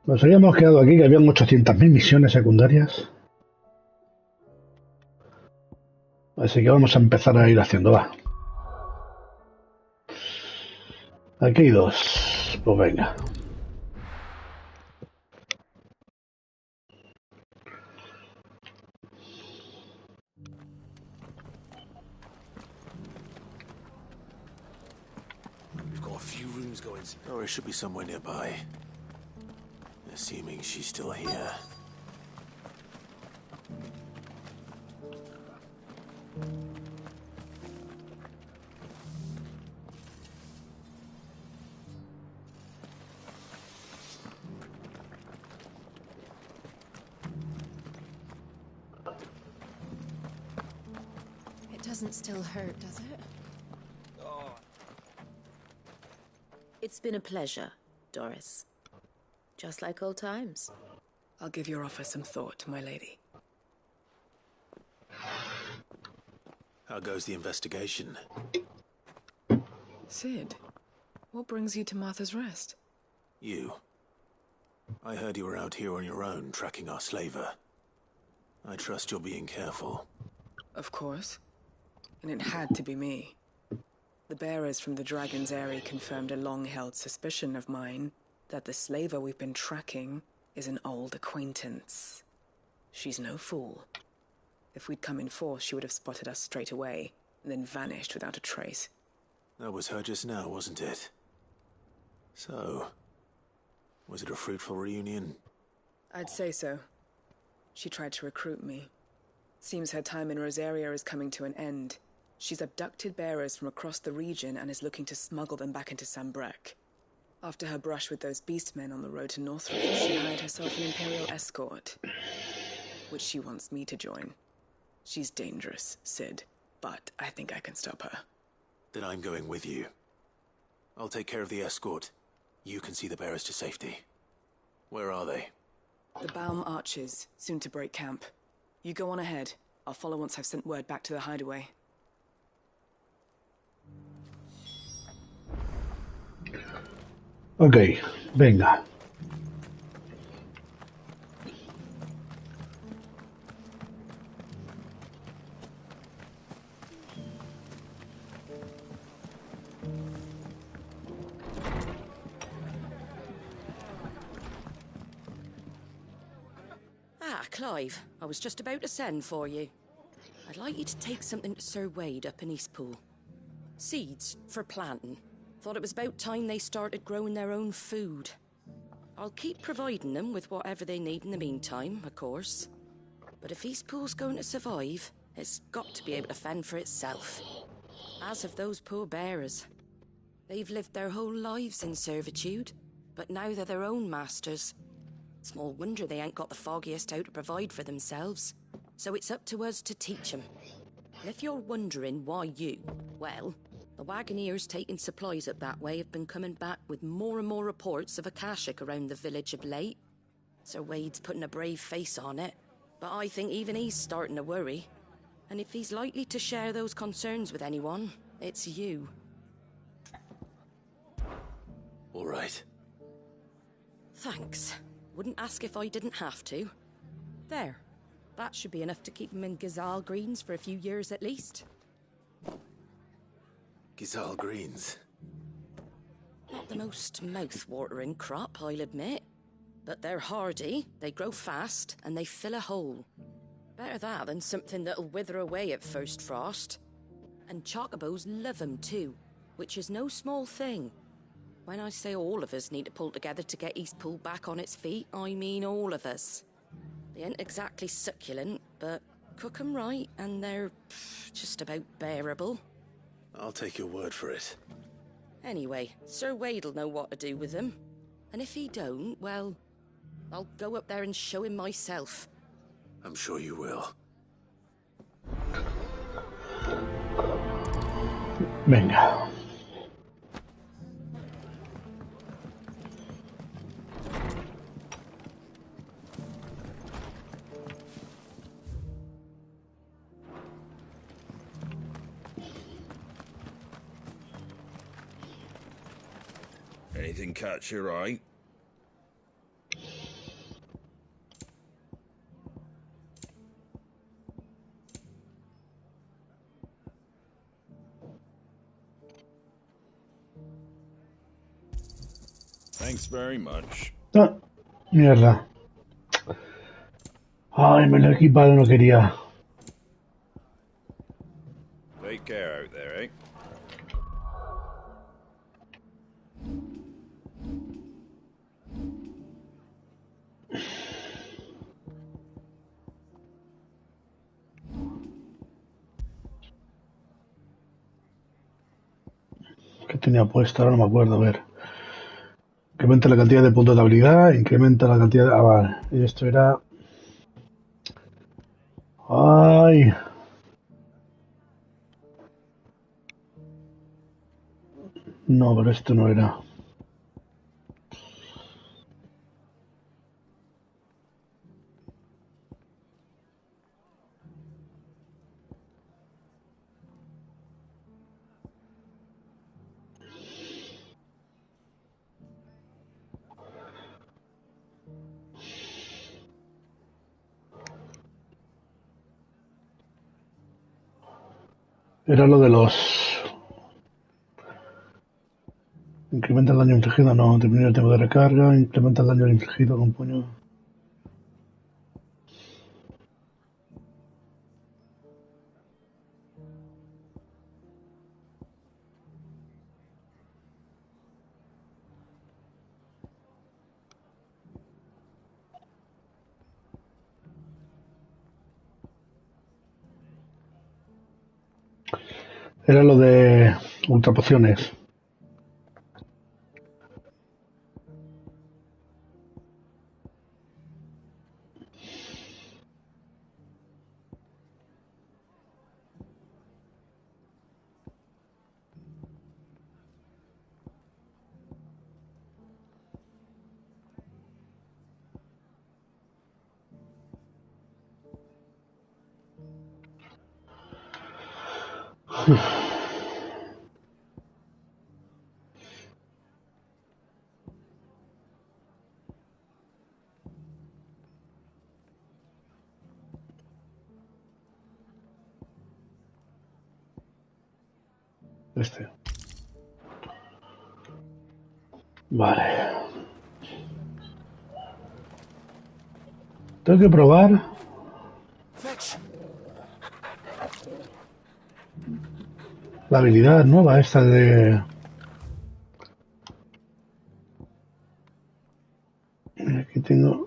Nos habíamos quedado aquí que habían 800.000 misiones secundarias. Así que vamos a empezar a ir haciendo, va. Aquí hay dos. Pues venga. We've got a few rooms going. Or it should be somewhere nearby. Assuming she's still here. It doesn't still hurt, does it? Oh. It's been a pleasure, Doris. Just like old times. I'll give your offer some thought, my lady. How goes the investigation? Sid, what brings you to Martha's Rest? You. I heard you were out here on your own, tracking our slaver. I trust you're being careful. Of course. And it had to be me. The bearers from the Dragon's Eyrie confirmed a long-held suspicion of mine that the slaver we've been tracking is an old acquaintance. She's no fool. If we'd come in force, she would have spotted us straight away, and then vanished without a trace. That was her just now, wasn't it? So, was it a fruitful reunion? I'd say so. She tried to recruit me. Seems her time in Rosaria is coming to an end. She's abducted bearers from across the region and is looking to smuggle them back into Sanbreque. After her brush with those beastmen on the road to Northridge, she hired herself an Imperial escort, which she wants me to join. She's dangerous, Sid, but I think I can stop her. Then I'm going with you. I'll take care of the escort. You can see the bearers to safety. Where are they? The Baum Archers, soon to break camp. You go on ahead. I'll follow once I've sent word back to the hideaway. Ok, venga. Ah, Clive, I was just about to send for you. I'd like you to take something to Sir Wade up in Eastpool. Seeds for planting. Thought it was about time they started growing their own food. I'll keep providing them with whatever they need in the meantime, of course. But if Eastpool's going to survive, it's got to be able to fend for itself. As have those poor bearers. They've lived their whole lives in servitude, but now they're their own masters. Small wonder they ain't got the foggiest how to provide for themselves. So it's up to us to teach them. And if you're wondering why you, well, the Wagoneers taking supplies up that way have been coming back with more and more reports of Akashic around the village of late. Sir Wade's putting a brave face on it, but I think even he's starting to worry. And if he's likely to share those concerns with anyone, it's you. All right. Thanks. Wouldn't ask if I didn't have to. There. That should be enough to keep him in Gazal Greens for a few years at least. Gazal Greens. Not the most mouth-watering crop, I'll admit. But they're hardy, they grow fast, and they fill a hole. Better that than something that'll wither away at first frost. And chocobos love 'em too, which is no small thing. When I say all of us need to pull together to get Eastpool back on its feet, I mean all of us. They ain't exactly succulent, but cook 'em right, and they're just about bearable. I'll take your word for it. Anyway, Sir Wade'll know what to do with them. And if he don't, well, I'll go up there and show him myself. I'm sure you will. Venga. Anything catch your eye? Thanks very much. Ah, mierda. Ay, me lo he equipado, no quería. Take care out there, eh? ¿Qué tenía puesto? Ahora no me acuerdo, a ver. Incrementa la cantidad de puntos de habilidad, incrementa la cantidad de... Ah, vale. Y esto era... Ay. No, pero esto no era. Era lo de los... Incrementa el daño infligido, no. Disminuye el tiempo de recarga, incrementa el daño infligido con puño. Era lo de ultrapociones. Este. Vale. Tengo que probar la habilidad nueva esta de... Aquí tengo...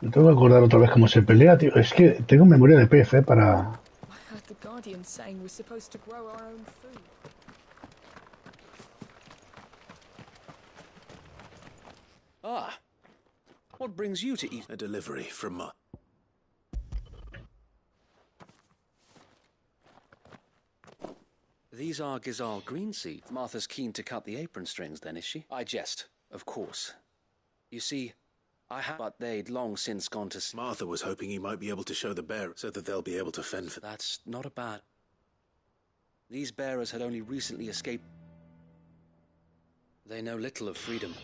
Me tengo que acordar otra vez cómo se pelea, tío. Es que tengo memoria de pez, para... I heard the Guardian saying we're supposed to grow our own food. Ah, what brings you to eat? A delivery from Ma. These are Gizal green seeds. Martha's keen to cut the apron strings, then, is she? I jest, of course. You see, I have, but they'd long since gone to... Martha was hoping he might be able to show the bear so that they'll be able to fend for... That's not a bad... These bearers had only recently escaped. They know little of freedom,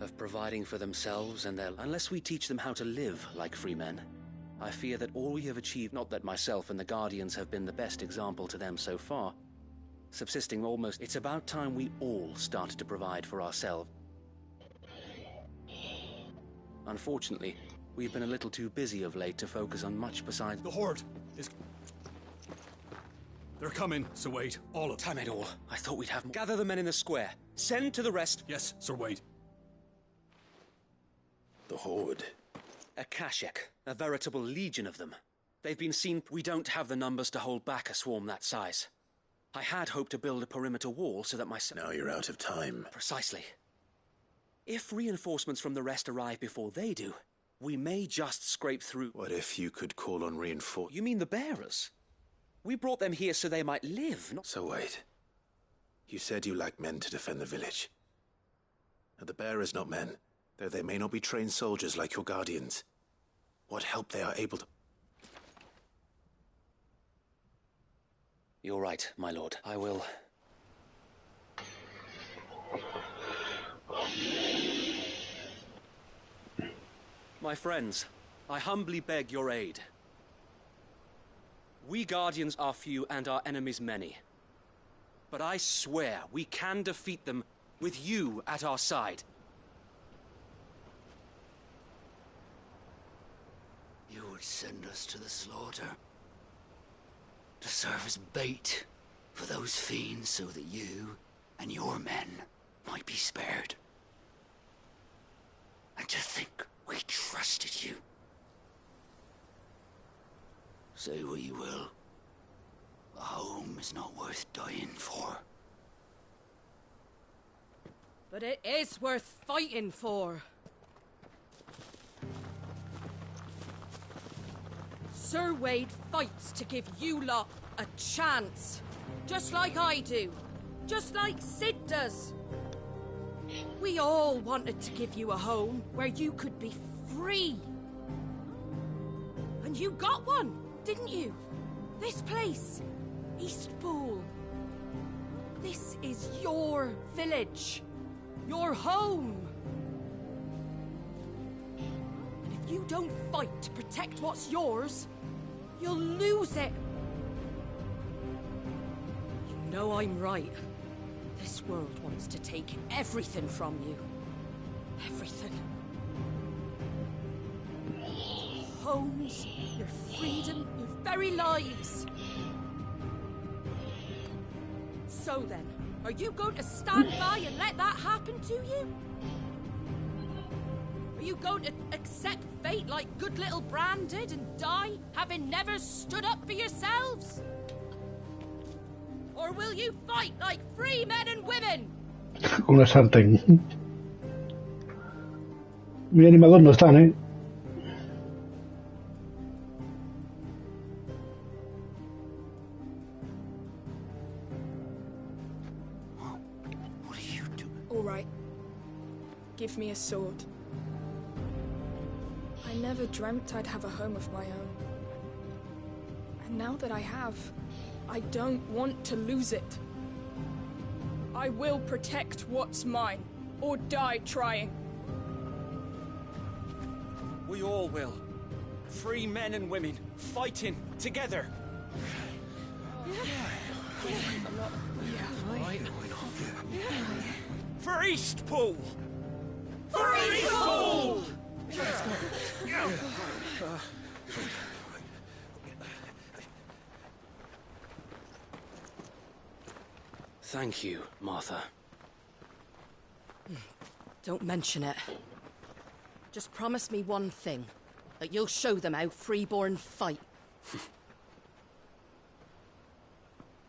of providing for themselves and their... Unless we teach them how to live like free men, I fear that all we have achieved... Not that myself and the Guardians have been the best example to them so far. Subsisting almost... It's about time we all started to provide for ourselves. Unfortunately, we've been a little too busy of late to focus on much besides... The Horde is... They're coming, Sir Wade. All of them. Damn it all. I thought we'd have... Gather the men in the square. Send to the rest... Yes, Sir Wade. The Horde. A Kashek. A veritable legion of them. They've been seen... We don't have the numbers to hold back a swarm that size. I had hoped to build a perimeter wall so that my... Now you're out of time. Precisely. If reinforcements from the rest arrive before they do, we may just scrape through... What if you could call on reinforcements? You mean the bearers? We brought them here so they might live, not... So wait. You said you lack men to defend the village. Are the bearers not men, though they may not be trained soldiers like your guardians? What help they are able to... You're right, my lord. I will... My friends, I humbly beg your aid. We Guardians are few and our enemies many. But I swear we can defeat them with you at our side. You would send us to the slaughter. To serve as bait for those fiends so that you and your men might be spared. And to think we trusted you. Say what you will. A home is not worth dying for. But it is worth fighting for. Sir Wade fights to give you lot a chance. Just like I do. Just like Sid does. We all wanted to give you a home where you could be free. And you got one, didn't you? This place, Eastpool. This is your village. Your home. And if you don't fight to protect what's yours, you'll lose it. You know I'm right. This world wants to take everything from you. Everything. Your homes, your freedom, your very lives. So then, are you going to stand by and let that happen to you? Are you going to accept fate like good little Bran did and die, having never stood up for yourselves? Or will you fight like free men and women? Con la sartén. Muy animados no están, ¿eh? What are you doing? All right. Give me a sword. I never dreamt I'd have a home of my own. And now that I have, I don't want to lose it. I will protect what's mine, or die trying. We all will. Free men and women, fighting together. For Eastpool! For Eastpool! Thank you, Martha. Don't mention it. Just promise me one thing. That you'll show them how freeborn fight.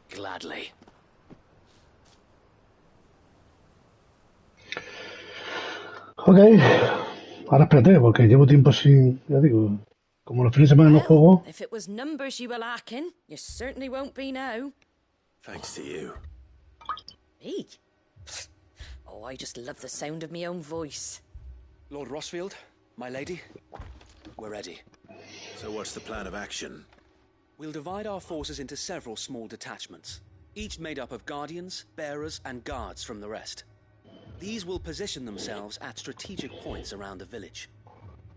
Gladly. Ok. Ahora espérate, porque llevo tiempo sin... Ya digo, como los fines de semana no juego... If it was numbers you were lacking, you certainly won't be now. Thanks to you. Me? Oh, I just love the sound of my own voice. Lord Rossfield, my lady, we're ready. So what's the plan of action? We'll divide our forces into several small detachments, each made up of guardians, bearers, and guards from the rest. These will position themselves at strategic points around the village.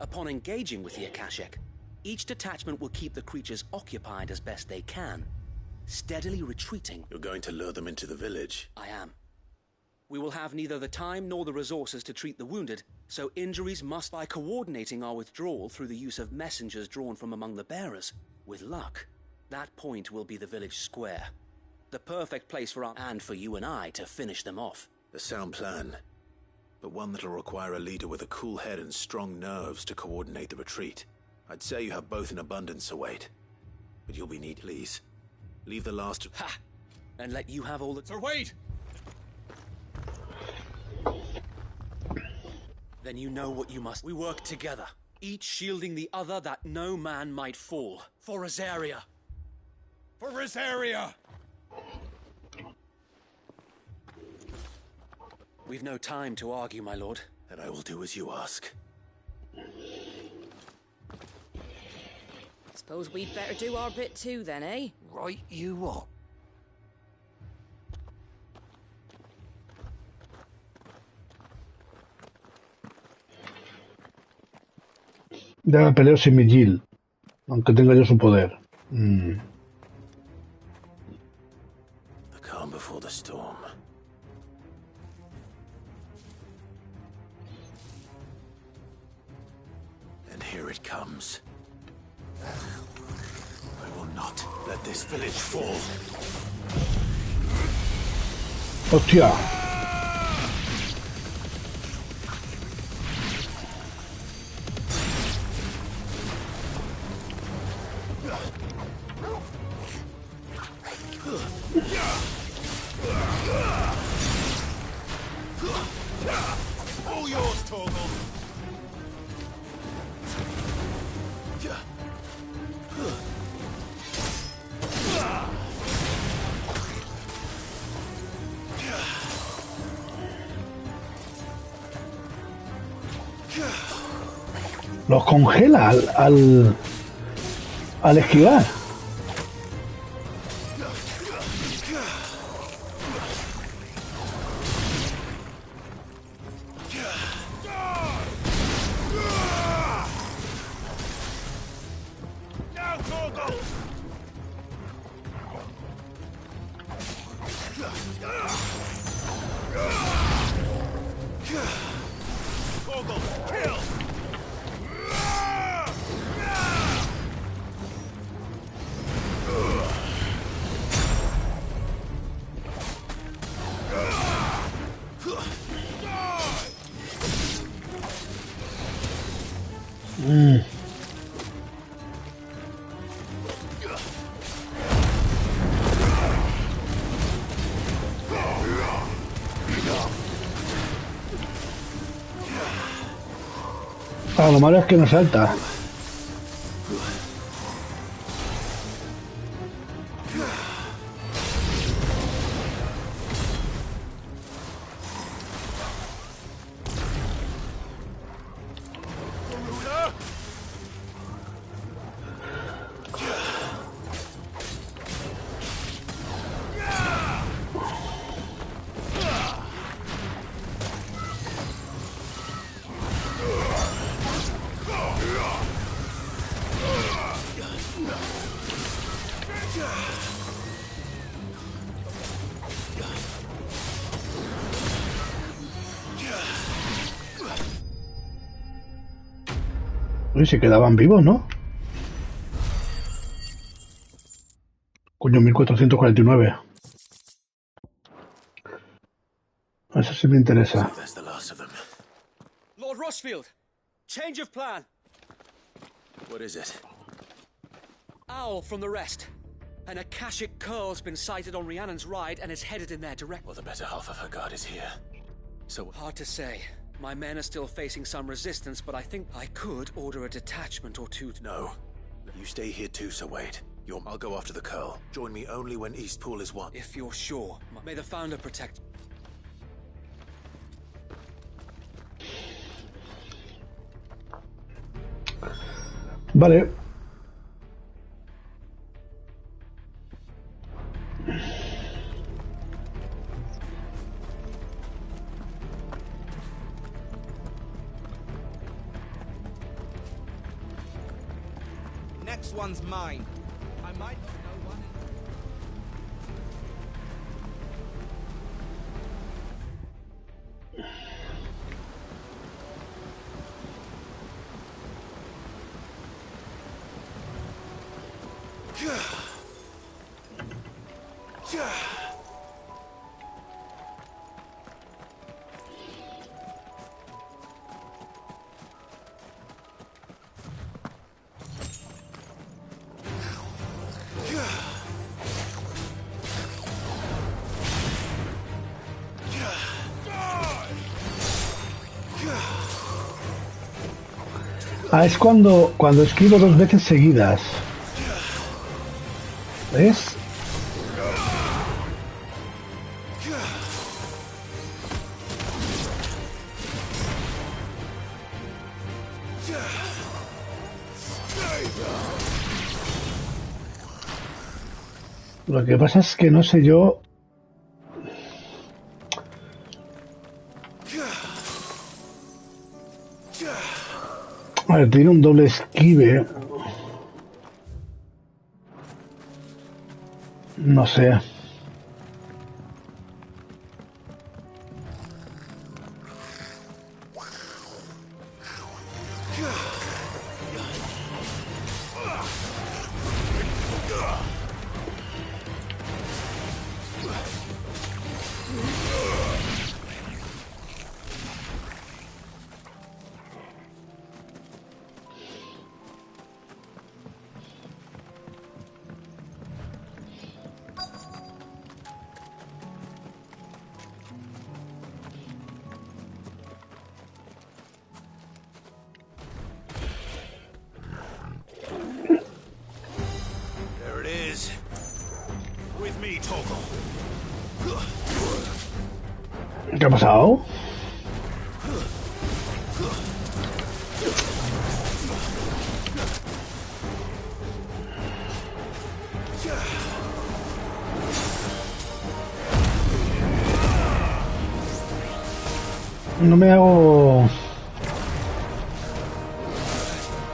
Upon engaging with the Akashic, each detachment will keep the creatures occupied as best they can, steadily retreating. You're going to lure them into the village? I am. We will have neither the time nor the resources to treat the wounded, so injuries must by coordinating our withdrawal through the use of messengers drawn from among the bearers. With luck, that point will be the village square. The perfect place for our and for you and I to finish them off. A sound plan, but one that'll require a leader with a cool head and strong nerves to coordinate the retreat. I'd say you have both in abundance, Sir Wade. But you'll be neat, please. Leave the last... Ha! And let you have all the... Sir Wade! Then you know what you must. We work together, each shielding the other that no man might fall. For Rosaria! For Rosaria! We've no time to argue, my lord. And I will do as you ask. Suppose we'd better do our bit too then, eh? Right you are. Ya me peleo sin mi Jill, aunque tenga yo su poder. The calm before the storm. And here it comes. I will not let this village fall. ¡Hostia! All yours, Torgal. Los congela al esquivar. Now, Torgal. Torgal, kill. Ah, lo malo es que no salta. Uy, se quedaban vivos, ¿no? Coño, 1449. Eso sí me interesa. So that's the last of them. Lord Rossfield, change of plan. What is it? Owl from the rest. An Akashic curl's been sighted on Rhiannon's ride and is headed in their direction. Well, the better half of her guard is here. So Hard to say. My men are still facing some resistance, but I think I could order a detachment or two to... no. You stay here too, Sir Wade. I'll go after the Curl. Join me only when Eastpool is won. If you're sure. May the Founder protect... Vale. Next one's mine. I might not know one. Ah, es cuando esquivo dos veces seguidas. ¿Ves? Lo que pasa es que no sé yo... A ver, tiene un doble esquive. No sé. There it is. With me, Torgal. ¿Qué ha pasado? No me hago...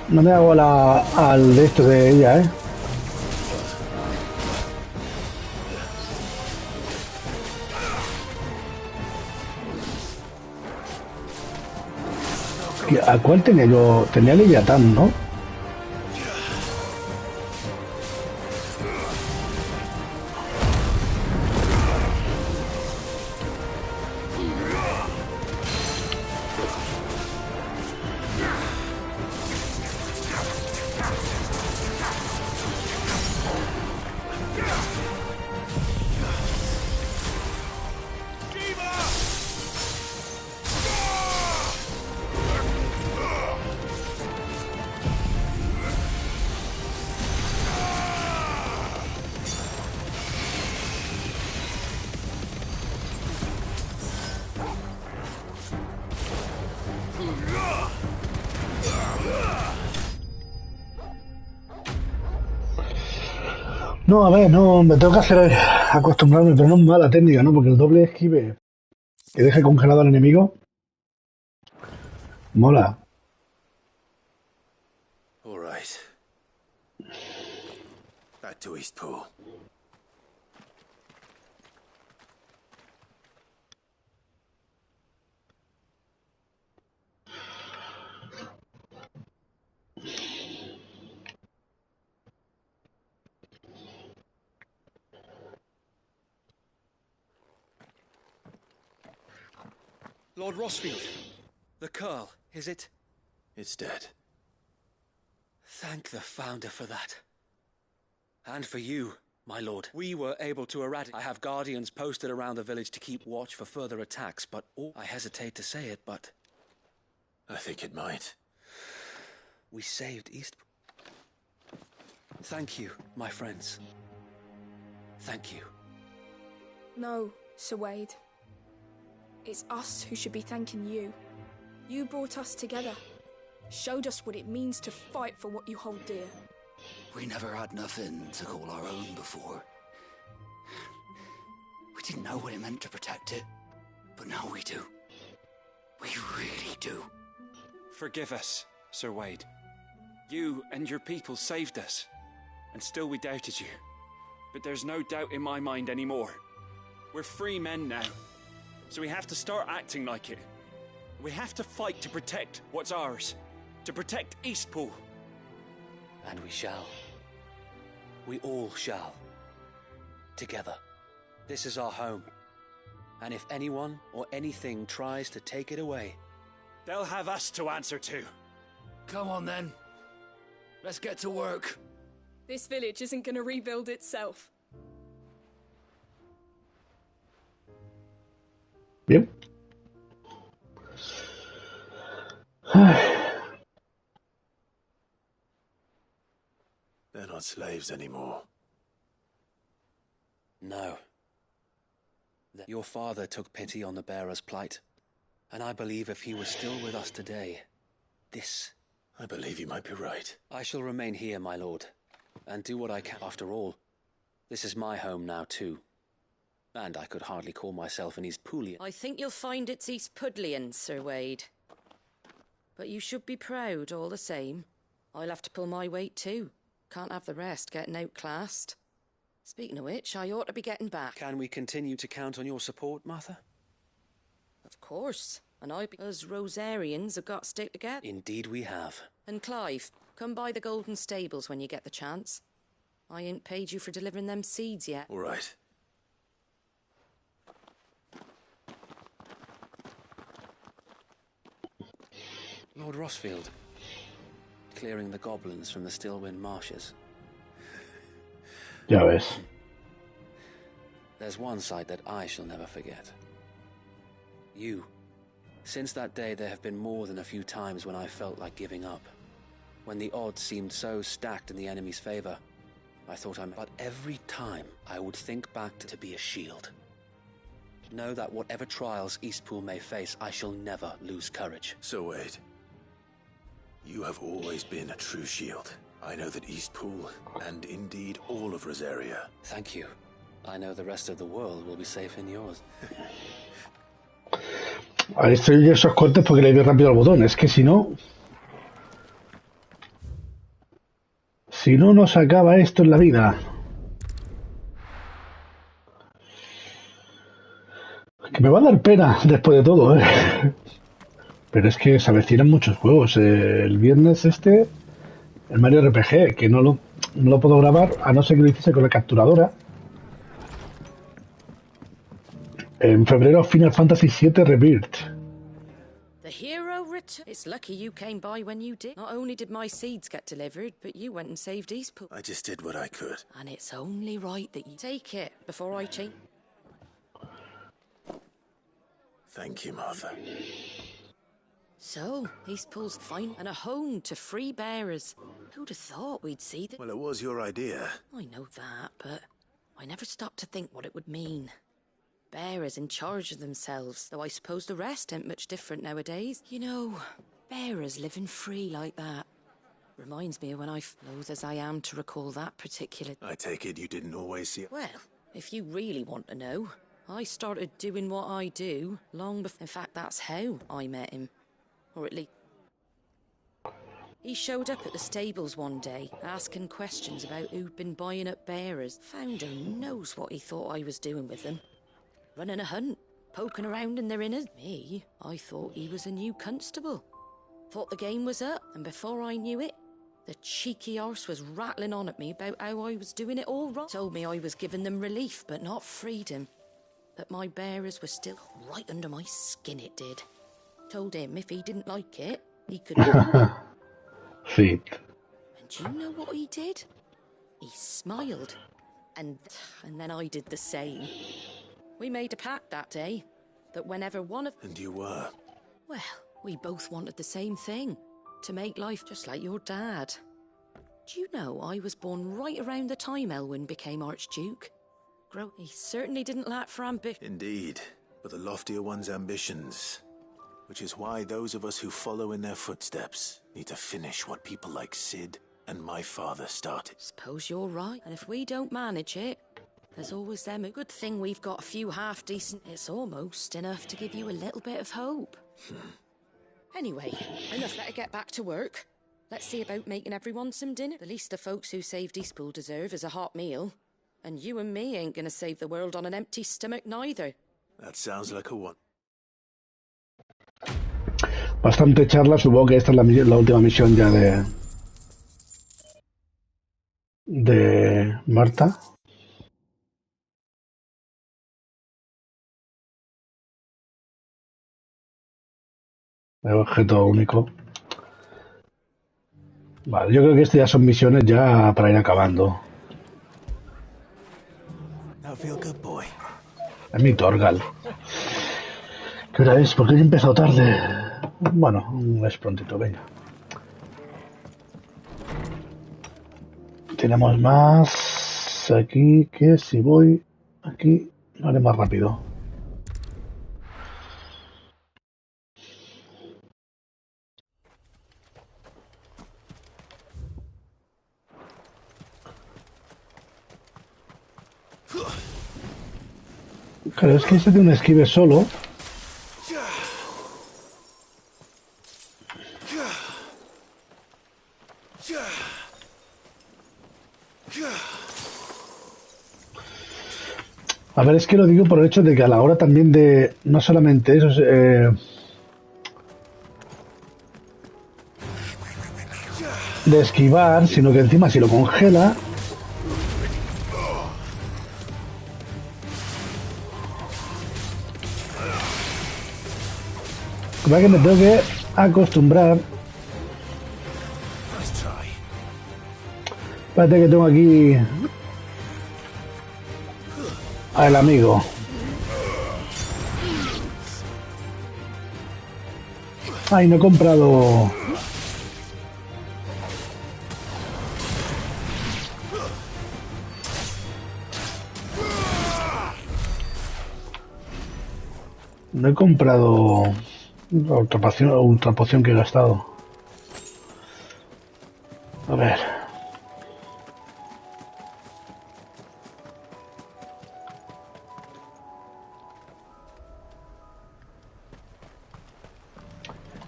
No me hago al de esto de ella, ¿eh? ¿A cuál tenía yo? Tenía Leviatán, ¿no? No, a ver, no, me tengo que hacer acostumbrarme, pero no es mala técnica, ¿no? Porque el doble esquive que deje congelado al enemigo mola. All right. Back to Eastpool. Lord Rossfield, the Curl, is it? It's dead. Thank the Founder for that. And for you, my lord. We were able to eradicate. I have guardians posted around the village to keep watch for further attacks, but I hesitate to say it, but... I think it might. We saved East... Thank you, my friends. Thank you. No, Sir Wade. It's us who should be thanking you. You brought us together. Showed us what it means to fight for what you hold dear. We never had nothing to call our own before. We didn't know what it meant to protect it, but now we do. We really do. Forgive us, Sir Wade. You and your people saved us, and still we doubted you. But there's no doubt in my mind anymore. We're free men now, so we have to start acting like it. We have to fight to protect what's ours, to protect Eastpool. And we shall. We all shall. Together. This is our home. And if anyone or anything tries to take it away, they'll have us to answer to. Come on then. Let's get to work. This village isn't gonna rebuild itself. Bien. They're not slaves anymore. No. Your father took pity on the bearer's plight. And I believe if he was still with us today, this... I believe you might be right. I shall remain here, my lord, and do what I can. After all, this is my home now too. And I could hardly call myself an Eastpoolian. I think you'll find it's Eastpudlian, Sir Wade. But you should be proud all the same. I'll have to pull my weight too. Can't have the rest getting outclassed. Speaking of which, I ought to be getting back. Can we continue to count on your support, Martha? Of course. And us Rosarians have got to stick together. Indeed we have. And Clive, come by the Golden Stables when you get the chance. I ain't paid you for delivering them seeds yet. All right. Lord Rossfield, clearing the goblins from the Stillwind marshes. Ya ves. There's one sight that I shall never forget. You. Since that day, there have been more than a few times when I felt like giving up. When the odds seemed so stacked in the enemy's favor, I thought but every time I would think back to be a shield. Know that whatever trials Eastpool may face, I shall never lose courage. So Wade, you have always been a true shield. I know that Eastpool, and indeed all of Rosaria. Thank you. I know the rest of the world will be safe in yours. Ahí estoy esos cortes porque le di rápido al botón. Es que si no nos acaba esto en la vida. Que me va a dar pena después de todo, Pero es que se avecinan muchos juegos. El viernes el Mario RPG, que no lo puedo grabar a no ser que lo hiciese con la capturadora. En febrero, Final Fantasy VII Rebirth. The hero return. It's lucky you came by when you did. Not only did my seeds get delivered, but you went and saved Eastpool. I just did what I could. And it's only right that you take it before I change. Thank you, Martha. So, Eastpool's fine and a home to free bearers. Who'd have thought we'd see that? Well, it was your idea. I know that, but I never stopped to think what it would mean. Bearers in charge of themselves, though I suppose the rest ain't much different nowadays. You know, bearers living free like that. Reminds me of when loath as I am to recall that particular... I take it you didn't always see... Well, if you really want to know, I started doing what I do long before... In fact, that's how I met him. Or at least... He showed up at the stables one day, asking questions about who'd been buying up bearers. Founder knows what he thought I was doing with them. Running a hunt, poking around in their innards. Me, I thought he was a new constable. Thought the game was up, and before I knew it, the cheeky arse was rattling on at me about how I was doing it all wrong. Told me I was giving them relief, but not freedom. That my bearers were still right under my skin, it did. Told him if he didn't like it, he could... Sí. And do you know what he did? He smiled. And then I did the same. We made a pact that day, that whenever one of... And you were? Well, we both wanted the same thing. To make life just like your dad. Do you know I was born right around the time Elwyn became Archduke? He certainly didn't lack for ambition. Indeed, but the loftier one's ambitions. Which is why those of us who follow in their footsteps need to finish what people like Sid and my father started. Suppose you're right. And if we don't manage it, there's always them. A good thing we've got a few half-decent... It's almost enough to give you a little bit of hope. Anyway, enough, let her get back to work. Let's see about making everyone some dinner. The least the folks who saved Eastpool deserve is a hot meal. And you and me ain't gonna save the world on an empty stomach neither. That sounds like a one. Bastante charla, supongo que esta es la última misión ya de Marta. El objeto único. Vale, yo creo que estas ya son misiones ya para ir acabando. Es mi Torgal. ¿Qué hora es? ¿Por qué he empezado tarde? Bueno, es prontito, venga. Tenemos más aquí, que si voy aquí, lo haré más rápido. Claro, es que ese de un esquive solo. A ver, es que lo digo por el hecho de que a la hora también de... No solamente eso, de esquivar, sino que encima si lo congela... Como que me tengo que acostumbrar. Espérate que tengo aquí al amigo. Ay, no he comprado. No he comprado la ultra poción que he gastado. A ver.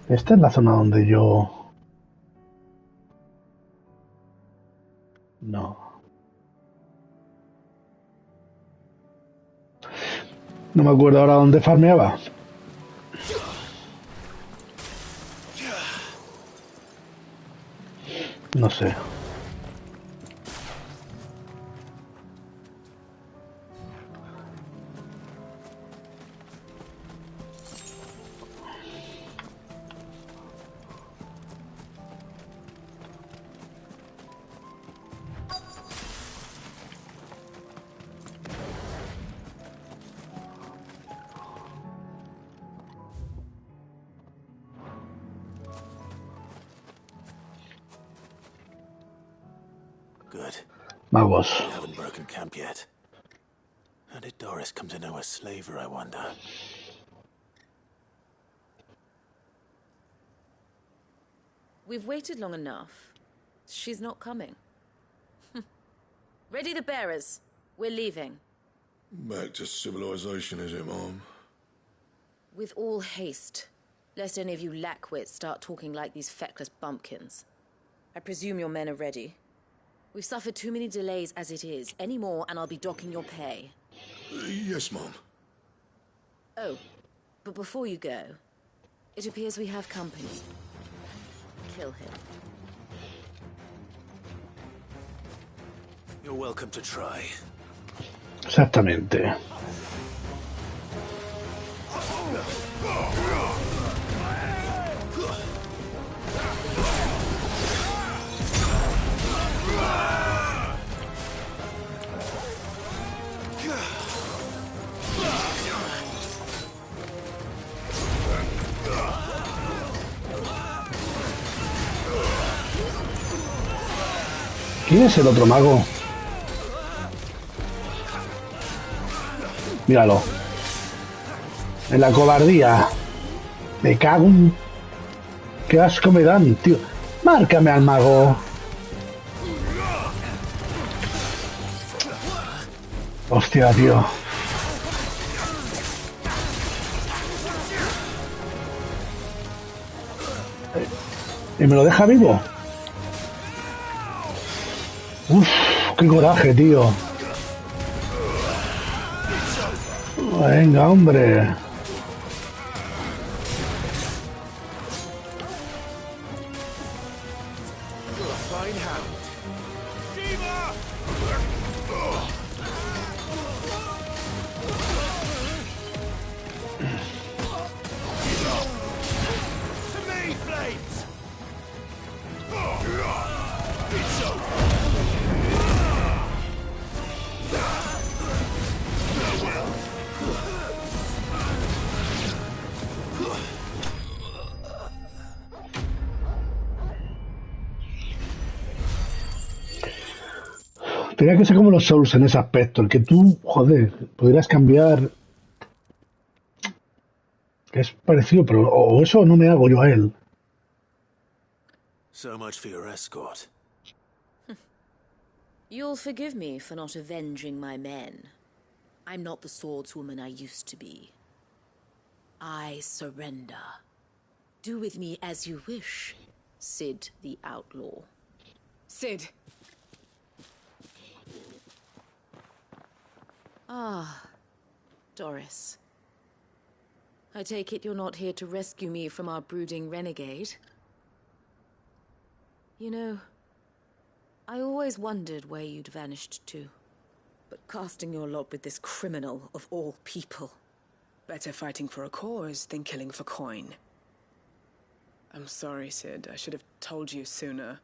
Esta es la zona donde yo... No. No me acuerdo ahora dónde farmeaba. No sé. Good. Magos. We haven't broken camp yet. How did Doris come to know a slaver, I wonder? We've waited long enough. She's not coming. Ready the bearers. We're leaving. Back to civilization, is it, Mom? With all haste. Lest any of you lackwits start talking like these feckless bumpkins. I presume your men are ready. We've suffered too many delays as it is. Any more and I'll be docking your pay. Yes, Mom. Oh, but before you go, it appears we have company. Kill him. You're welcome to try. Exactamente. ¿Quién es el otro mago? Míralo. En la cobardía. Me cago en... Qué asco me dan, tío. Márcame al mago. Hostia, tío. ¿Y me lo deja vivo? Uf, qué coraje, tío. Venga, hombre. Tenía que ser como los Souls en ese aspecto, el que tú, joder, pudieras cambiar. Que es parecido, pero o eso no me hago yo a él. So much for your escort. You'll forgive me for not avenging my men. I'm not the swordswoman I used to be. I surrender. Do with me as you wish, Sid the Outlaw. Sid. Ah, Doris. I take it you're not here to rescue me from our brooding renegade? You know, I always wondered where you'd vanished to. But casting your lot with this criminal of all people. Better fighting for a cause than killing for coin. I'm sorry, Sid. I should have told you sooner.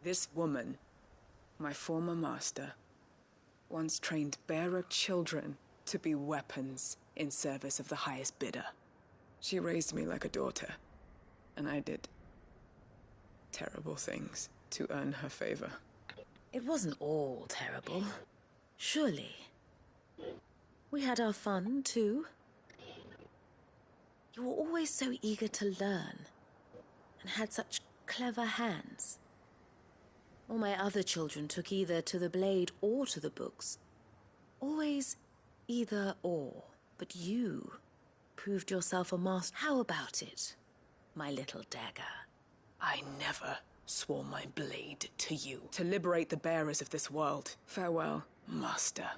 This woman, my former master, once trained bearer children to be weapons in service of the highest bidder. She raised me like a daughter, and I did terrible things to earn her favor. It wasn't all terrible, surely. We had our fun, too. You were always so eager to learn, and had such clever hands. All my other children took either to the blade or to the books. Always either or. But you proved yourself a master. How about it, my little dagger? I never swore my blade to you. To liberate the bearers of this world. Farewell, master.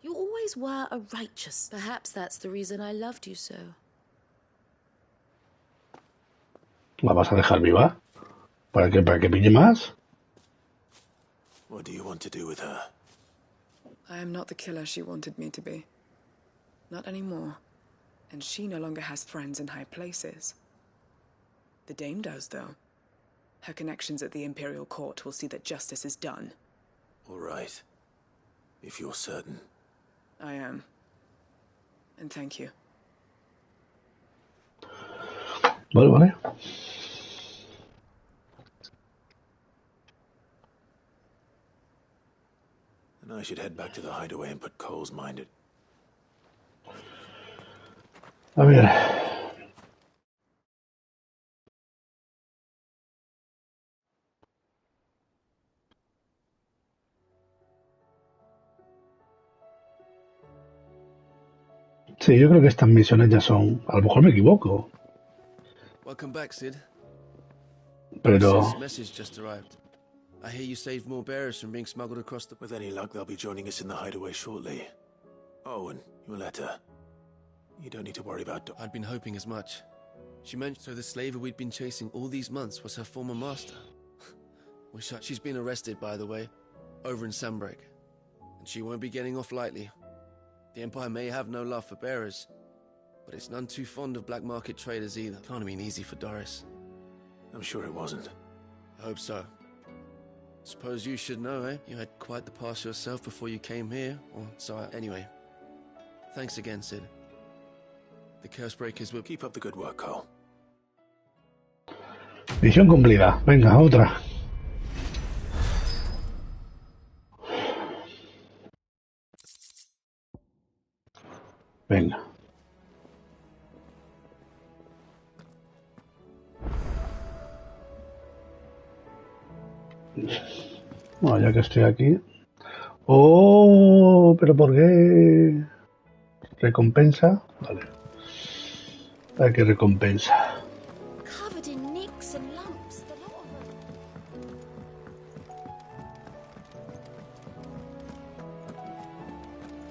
You always were a righteous. Perhaps that's the reason I loved you so. ¿La vas a dejar viva? ¿Para que pille más? What do you want to do with her? I am not the killer she wanted me to be. Not anymore. And she no longer has friends in high places. The Dame does, though. Her connections at the Imperial Court will see that justice is done. All right. If you're certain. I am. And thank you. Vale. And I should head back to the hideaway and put Cole's mind at... A ver. Sí, yo creo que estas misiones ya son... A lo mejor me equivoco. Welcome back, Sid. Pero... This message just arrived. I hear you saved more bearers from being smuggled across the... With any luck, they'll be joining us in the hideaway shortly. Oh, and your letter. You don't need to worry about... I'd been hoping as much. She mentioned so the slaver we'd been chasing all these months was her former master. She's been arrested, by the way, over in Sanbreak. And she won't be getting off lightly. The Empire may have no love for bearers, but it's none too fond of black market traders either. Can't have been easy for Doris. I'm sure it wasn't. I hope so. Suppose you should know, eh? You had quite the past yourself before you came here, or so anyway. Thanks again, Sid. The Cursebreakers will... Keep up the good work, Cole. Misión cumplida. Venga, otra. Venga. Bueno, ya que estoy aquí. ¡Oh! ¿Pero por qué? ¿Recompensa? Vale. ¿A qué recompensa? Covered in nicks and lumps, the lot of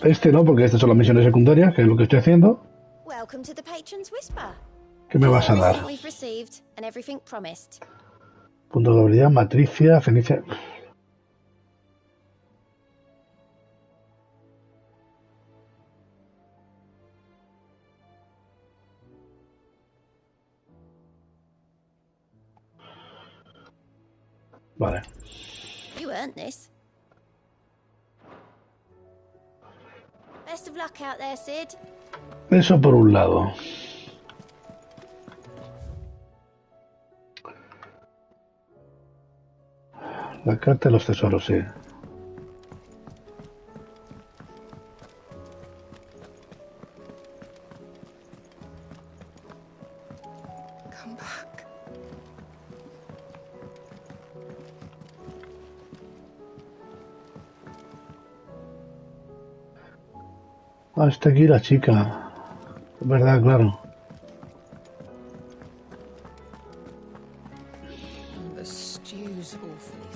them. Este no, porque estas son las misiones secundarias, que es lo que estoy haciendo. Welcome to the Patron's Whisper. ¿Qué me vas a dar? Everything we've received and everything promised. Punto de habilidad, matricia, fenicia. Vale. You earned this. Best of luck out there, Sid. Eso por un lado. La carta de los tesoros, sí. Come back. Ah, está aquí la chica. Es verdad, claro. The stew's awfully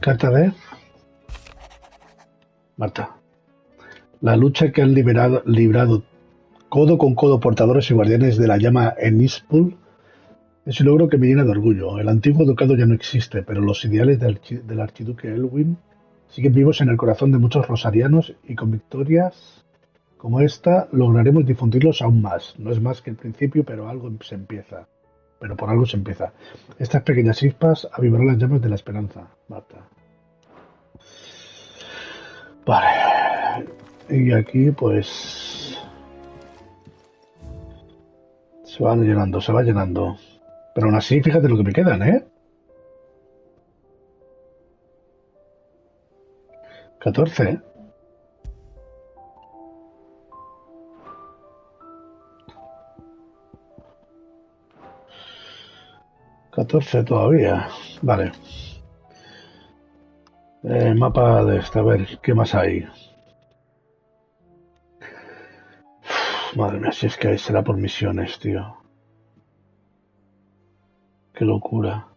Carta de Marta. La lucha que han librado codo con codo portadores y guardianes de la llama en Ispul es un logro que me llena de orgullo. El antiguo ducado ya no existe, pero los ideales del archiduque Elwin siguen vivos en el corazón de muchos rosarianos y con victorias como esta lograremos difundirlos aún más. No es más que el principio, pero algo se empieza. Pero por algo se empieza. Estas pequeñas chispas avivarán las llamas de la esperanza, Marta. Vale. Y aquí pues se va llenando. Pero aún así, fíjate lo que me quedan, ¿eh? 14. 14 todavía. Vale. Mapa de esta, a ver, ¿qué más hay? Uf, madre mía, si es que será por misiones, tío. Qué locura.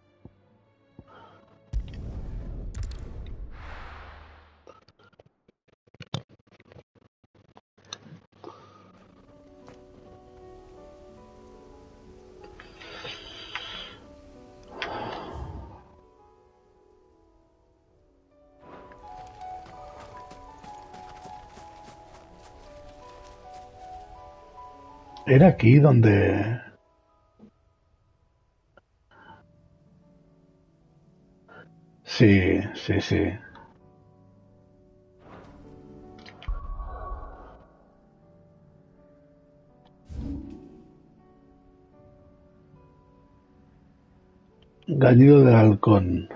Era aquí donde... Sí, sí, sí. Gallido del Halcón.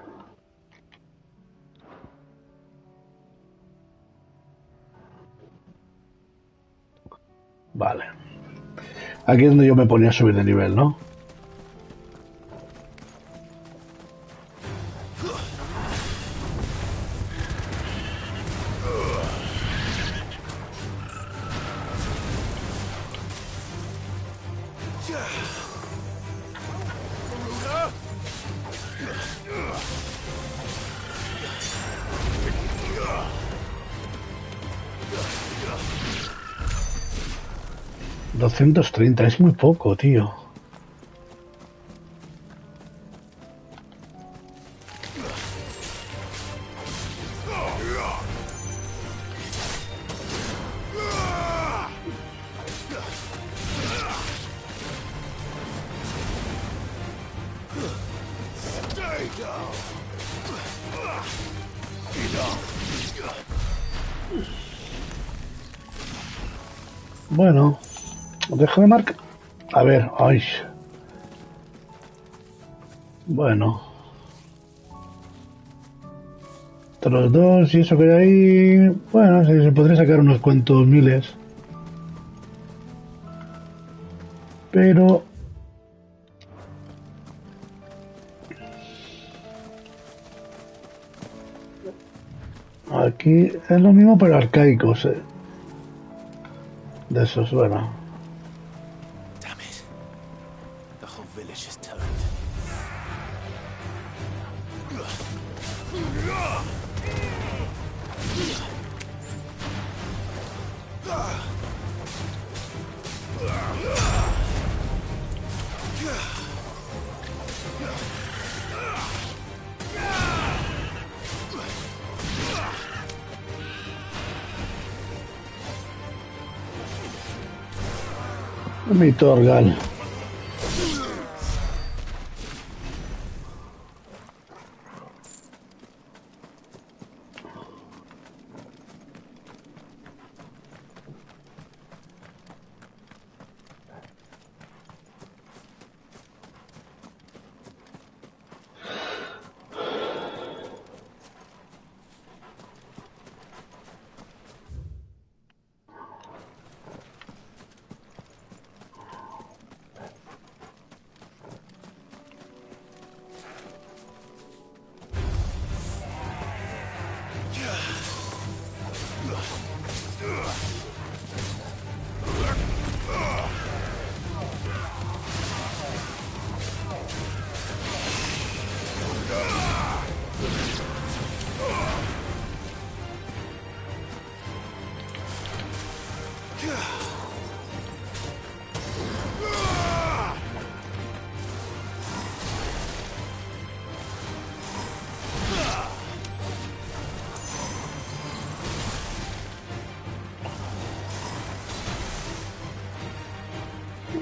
Vale. Aquí es donde yo me ponía a subir de nivel, ¿no? $230, es muy poco, tío. Bueno, déjame marcar. A ver, ay. Bueno. Entre los dos y eso que hay ahí. Bueno, sí, se podría sacar unos cuantos miles. Pero. Aquí es lo mismo, pero arcaicos. De esos, bueno. Damn it. The whole village is turned. Mi Torgal.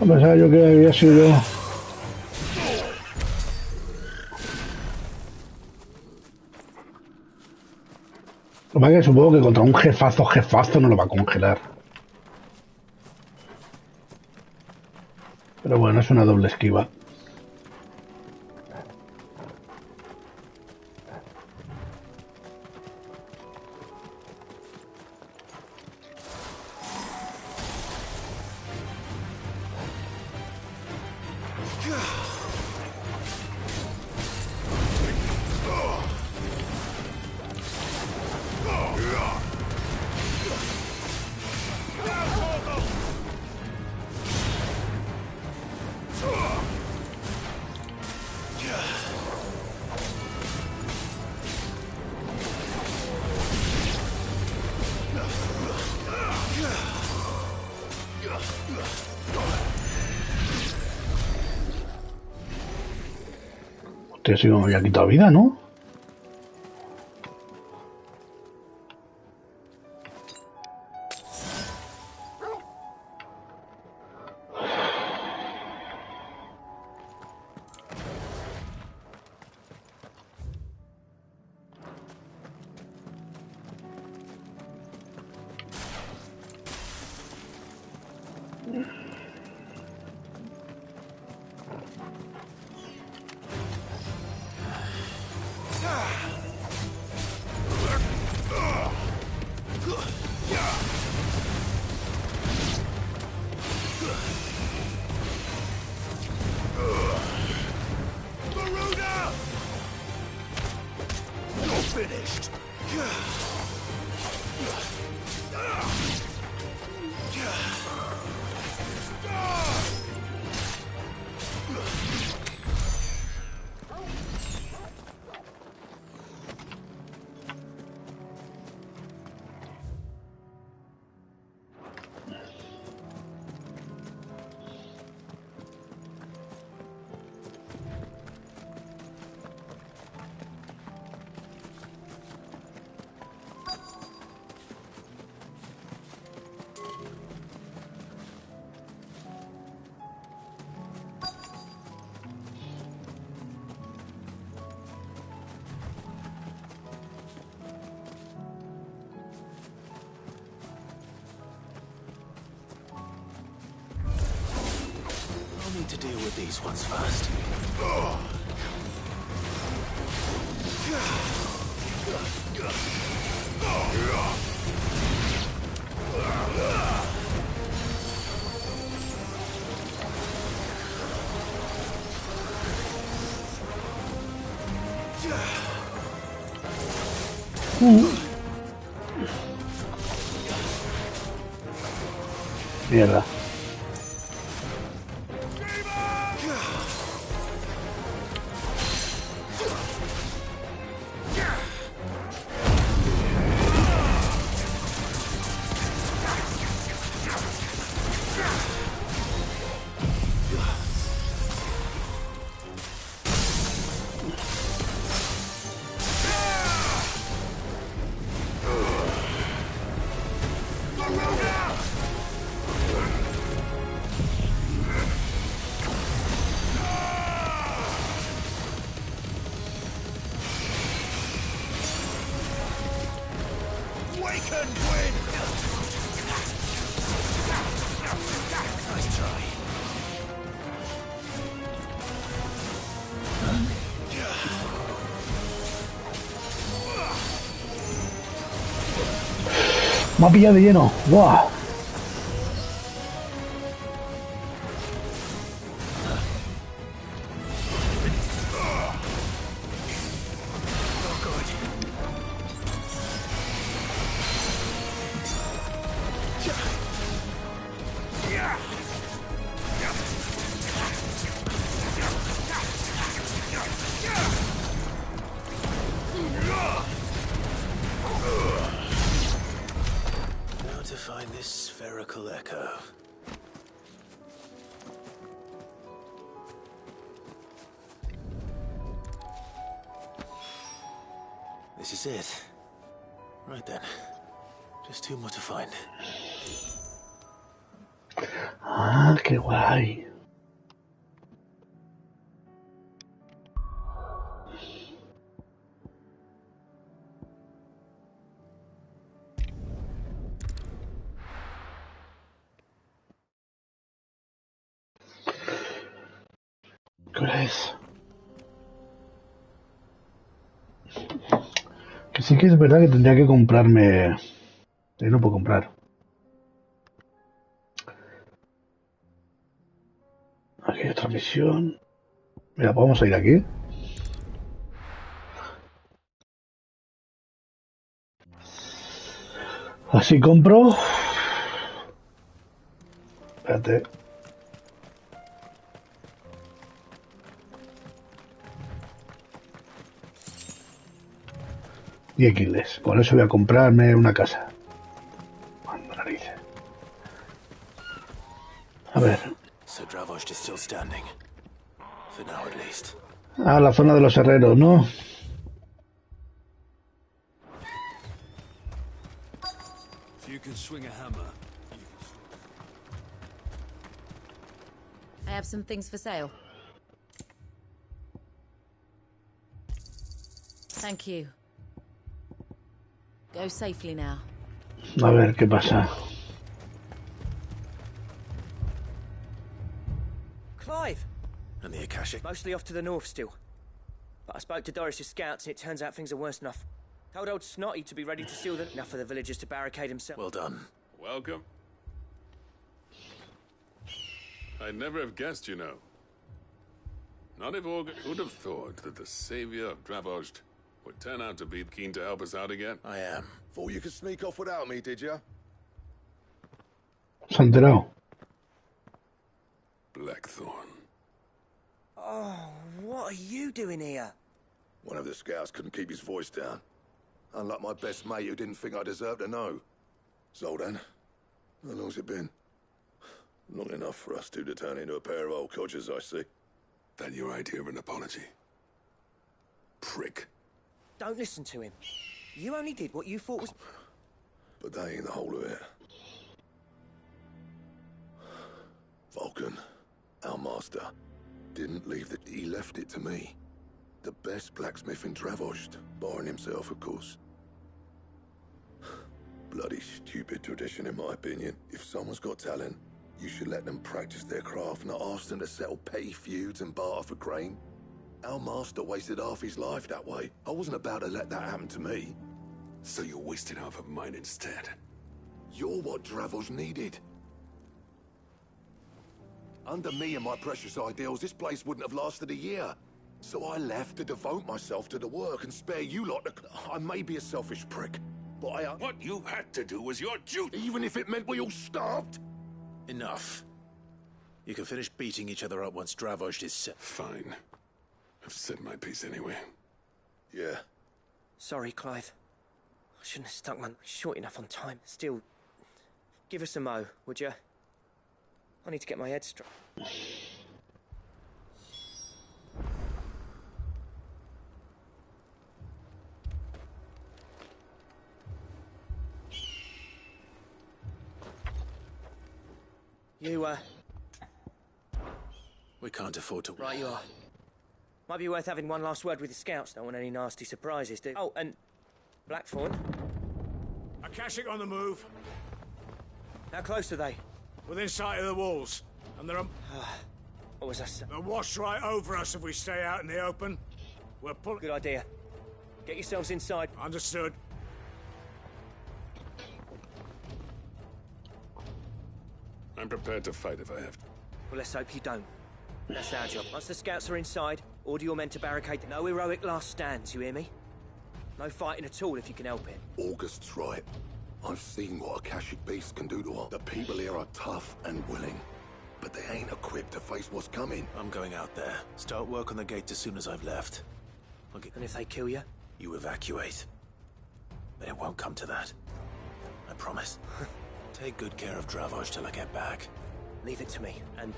Pensaba yo que había sido... Lo que pasa es que supongo que contra un jefazo no lo va a congelar. Pero bueno, es una doble esquiva. Hostia, sí que me había quitado vida, ¿no? To deal with these ones first. Mierda. Me ha pillado de lleno. ¡Buah! echo. This is it. Right then. Just two more to find. Ah, qué guay. ¿Qué hora es? Que sí que es verdad que tendría que comprarme... no puedo comprar. Aquí hay otra misión. Mira, vamos a ir aquí. Así compro. Espérate. Y Aquiles. Con eso voy a comprarme una casa. Manda narices. A ver. So Dravost is still standing. For now at least. Ah, la zona de los herreros, ¿no? If you can swing a hammer. I have some things for sale. Thank you. Go safely now. A ver qué pasa. Clive! And the Akashic? Mostly off to the north still. But I spoke to Doris's scouts and it turns out things are worse enough. Told old Snotty to be ready to seal them. Enough for the villagers to barricade himself. Well done. Welcome. I'd never have guessed, you know. Not if Org would have thought that the savior of Dravost would turn out to be keen to help us out again. I am. Thought you could sneak off without me, did you? Se ha enterado. Blackthorn. Oh, what are you doing here? One of the scouts couldn't keep his voice down. Unlike my best mate who didn't think I deserved to know. Zoldan, how long's it been? Long enough for us two to turn into a pair of old codgers, I see. That your idea of an apology? Prick. Don't listen to him. You only did what you thought was... But that ain't the whole of it. Vulcan, our master, didn't leave it. He left it to me. The best blacksmith in Dravost, barring himself, of course. Bloody stupid tradition, in my opinion. If someone's got talent, you should let them practice their craft, not ask them to settle petty feuds and barter for grain. Our master wasted half his life that way. I wasn't about to let that happen to me. So you wasted half of mine instead. You're what Dravost needed. Under me and my precious ideals, this place wouldn't have lasted a year. So I left to devote myself to the work and spare you lot. I may be a selfish prick, but I... What you had to do was your duty. Even if it meant we all starved? Enough. You can finish beating each other up once Dravost is set. Fine. I've said my piece anyway. Yeah. Sorry, Clive. I shouldn't have stuck my short enough on time. Still, give us a mo, would you? I need to get my head straight. You, We can't afford to... Right you are. Might be worth having one last word with the scouts. Don't want any nasty surprises, do... Oh, and... Blackthorn? Akashic on the move. How close are they? Within sight of the walls. And they're... What was I saying? They'll wash right over us if we stay out in the open. We're pulling... Good idea. Get yourselves inside. Understood. I'm prepared to fight if I have to. Well, let's hope you don't. That's our job. Once the scouts are inside, order your men to barricade. No heroic last stands, you hear me? No fighting at all if you can help it. August's right. I've seen what Akashic beasts can do to us. The people here are tough and willing, but they ain't equipped to face what's coming. I'm going out there. Start work on the gate as soon as I've left. And if they kill you? You evacuate. But it won't come to that. I promise. Take good care of Dravoj till I get back. Leave it to me, and...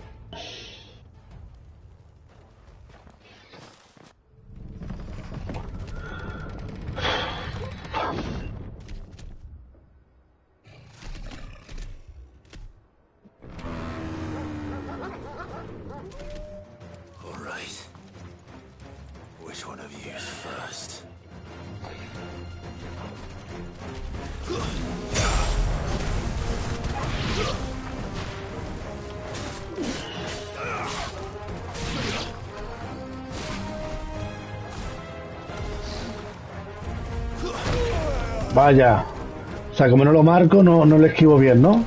All right. Which one of you's first? Vaya. O sea, como no lo marco, no le esquivo bien, ¿no?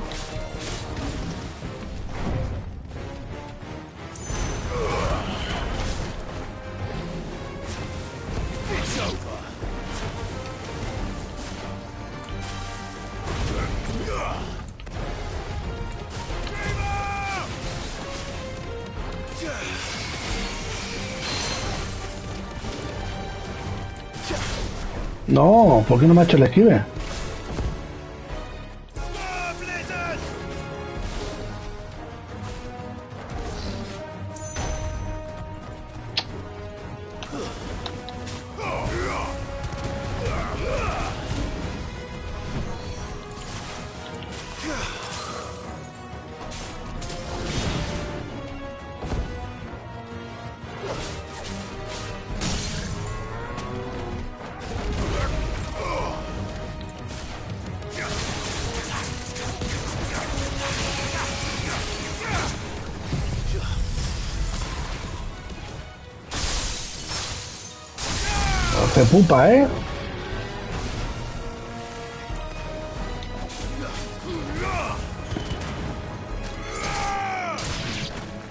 No, ¿por qué no me ha hecho el esquive? Hace pupa, ¿eh?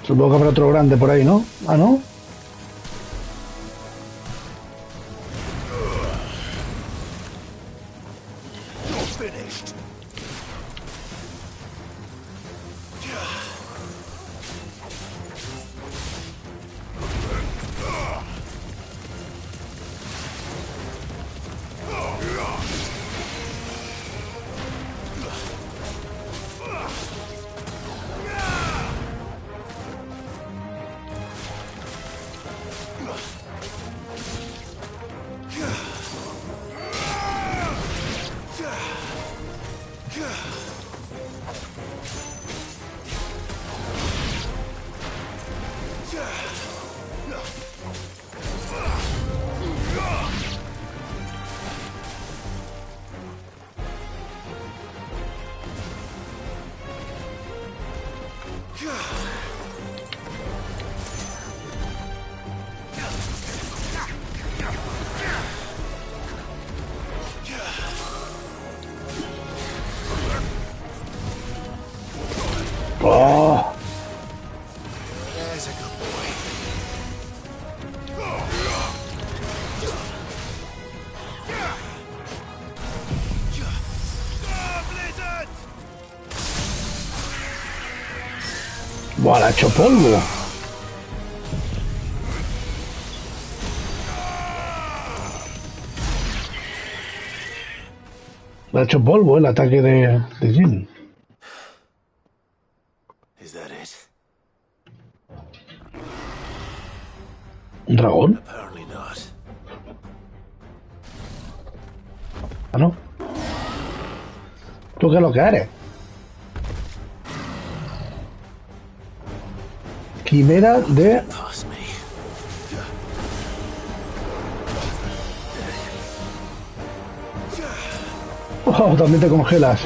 Supongo que habrá otro grande por ahí, ¿no? Ah, ¿no? Oh. There's a good boy. Buah, la ha hecho polvo. Le ha hecho polvo el ataque de Jin. Is that it? ¿Un dragón? Apparently not. Ah, no. ¿Tú qué es lo que eres? Quimera de... Oh, también te congelas.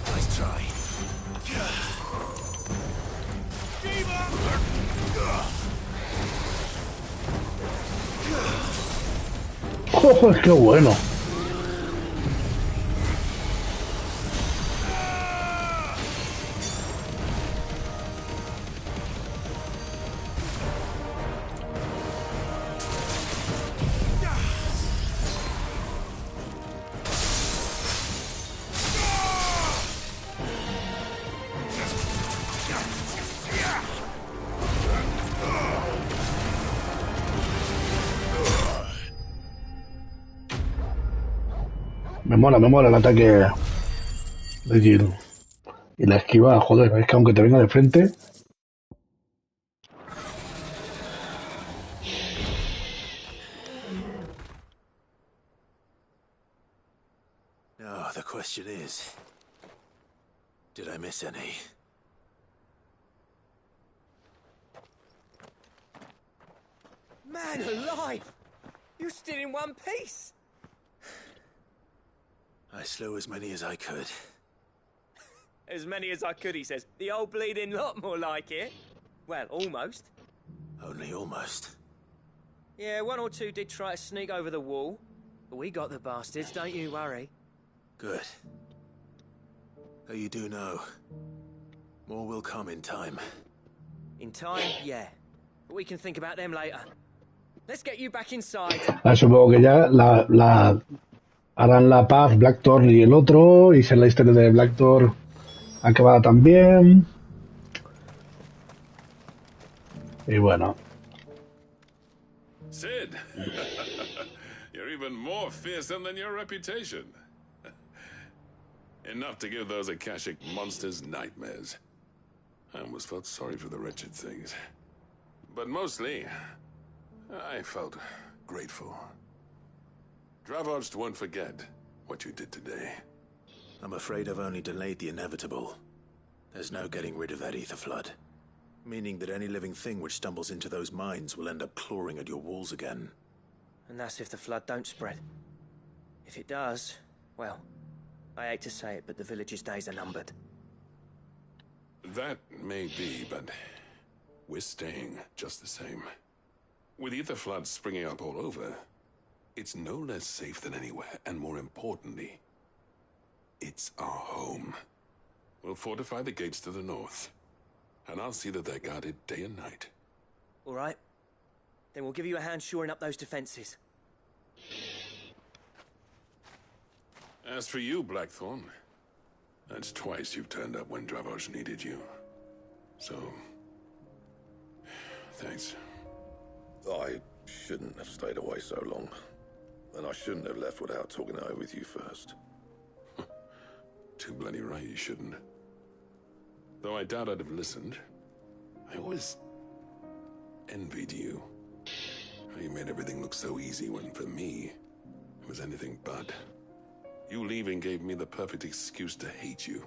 Nice try. ¡Oh, qué bueno! Me mola el ataque de Jill. Y la esquiva, joder, es que aunque te venga de frente... Now, the question is, did I miss any? Man alive! You're still in one piece! I slew as many as I could. As many as I could, he says. The old bleeding lot, more like it. Well, almost. Only almost. Yeah, one or two did try to sneak over the wall. But we got the bastards, don't you worry. Good. Though you do know, more will come in time. In time, yeah. But we can think about them later. Let's get you back inside. Supongo que ya harán la paz Blackthorn y el otro, y será la historia de Blackthorn acabada también. Y bueno. Sid! You're even more fearsome than your reputation. Enough to give those Akashic monsters nightmares. I almost felt sorry for the wretched things. But mostly, I felt grateful. Dravoged won't forget what you did today. I'm afraid I've only delayed the inevitable. There's no getting rid of that ether flood. Meaning that any living thing which stumbles into those mines will end up clawing at your walls again. And that's if the flood don't spread. If it does, well, I hate to say it, but the village's days are numbered. That may be, but we're staying just the same. With ether floods springing up all over, it's no less safe than anywhere, and more importantly, it's our home. We'll fortify the gates to the north, and I'll see that they're guarded day and night. All right. Then we'll give you a hand shoring up those defenses. As for you, Blackthorn, that's twice you've turned up when Dravos needed you. So, thanks. I shouldn't have stayed away so long. And I shouldn't have left without talking it over with you first. Too bloody right you shouldn't. Though I doubt I'd have listened. I always envied you. How you made everything look so easy when, for me, it was anything but. You leaving gave me the perfect excuse to hate you.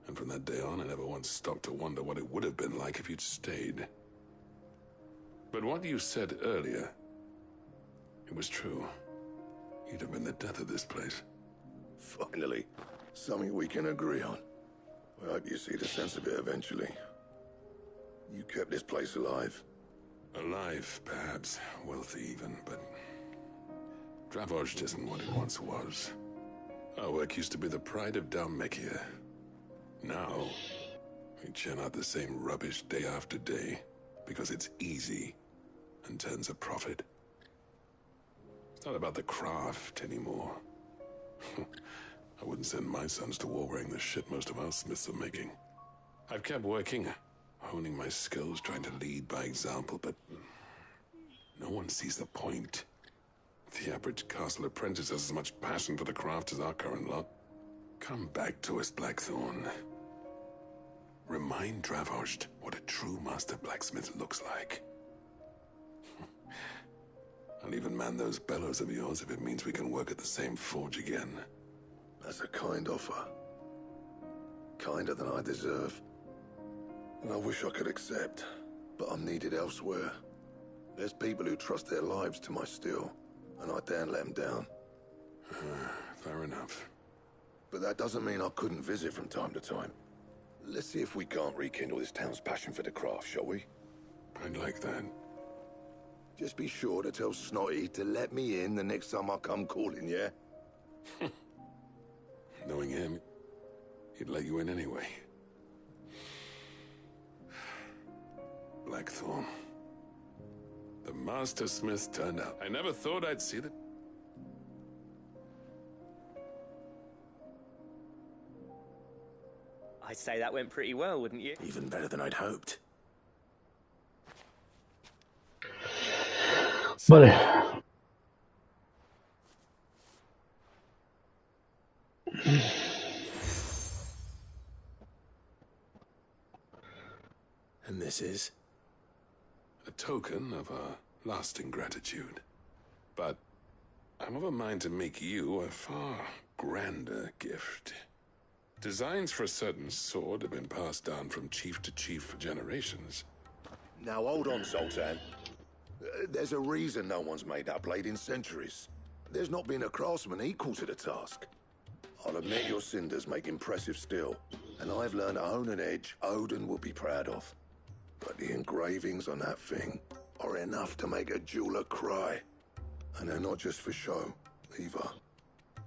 And from that day on, I never once stopped to wonder what it would have been like if you'd stayed. But what you said earlier, it was true. You'd have been the death of this place. Finally, something we can agree on. I hope you see the sense of it eventually. You kept this place alive. Alive, perhaps. Wealthy even, but... Dravoged isn't what it once was. Our work used to be the pride of Dhalmekia. Now, we churn out the same rubbish day after day, because it's easy and turns a profit. It's not about the craft anymore. I wouldn't send my sons to war wearing the shit most of our smiths are making. I've kept working, honing my skills, trying to lead by example, but no one sees the point. The average castle apprentice has as much passion for the craft as our current lot. Come back to us, Blackthorn. Remind Dravoged what a true master blacksmith looks like. I'll even man those bellows of yours if it means we can work at the same forge again. That's a kind offer. Kinder than I deserve. And I wish I could accept, but I'm needed elsewhere. There's people who trust their lives to my steel, and I daren't let them down. Fair enough. But that doesn't mean I couldn't visit from time to time. Let's see if we can't rekindle this town's passion for the craft, shall we? I'd like that. Just be sure to tell Snotty to let me in the next time I come calling, yeah? Knowing him, he'd let you in anyway. Blackthorn. The Master Smith turned up. I never thought I'd see the... I'd say that went pretty well, wouldn't you? Even better than I'd hoped. Vale. And this is? A token of our lasting gratitude. But I'm of a mind to make you a far grander gift. Designs for a certain sword have been passed down from chief to chief for generations. Now hold on, Zoltan. There's a reason no one's made that blade in centuries. There's not been a craftsman equal to the task. I'll admit your cinders make impressive steel, and I've learned to hone an edge Odin will be proud of. But the engravings on that thing are enough to make a jeweler cry. And they're not just for show, either.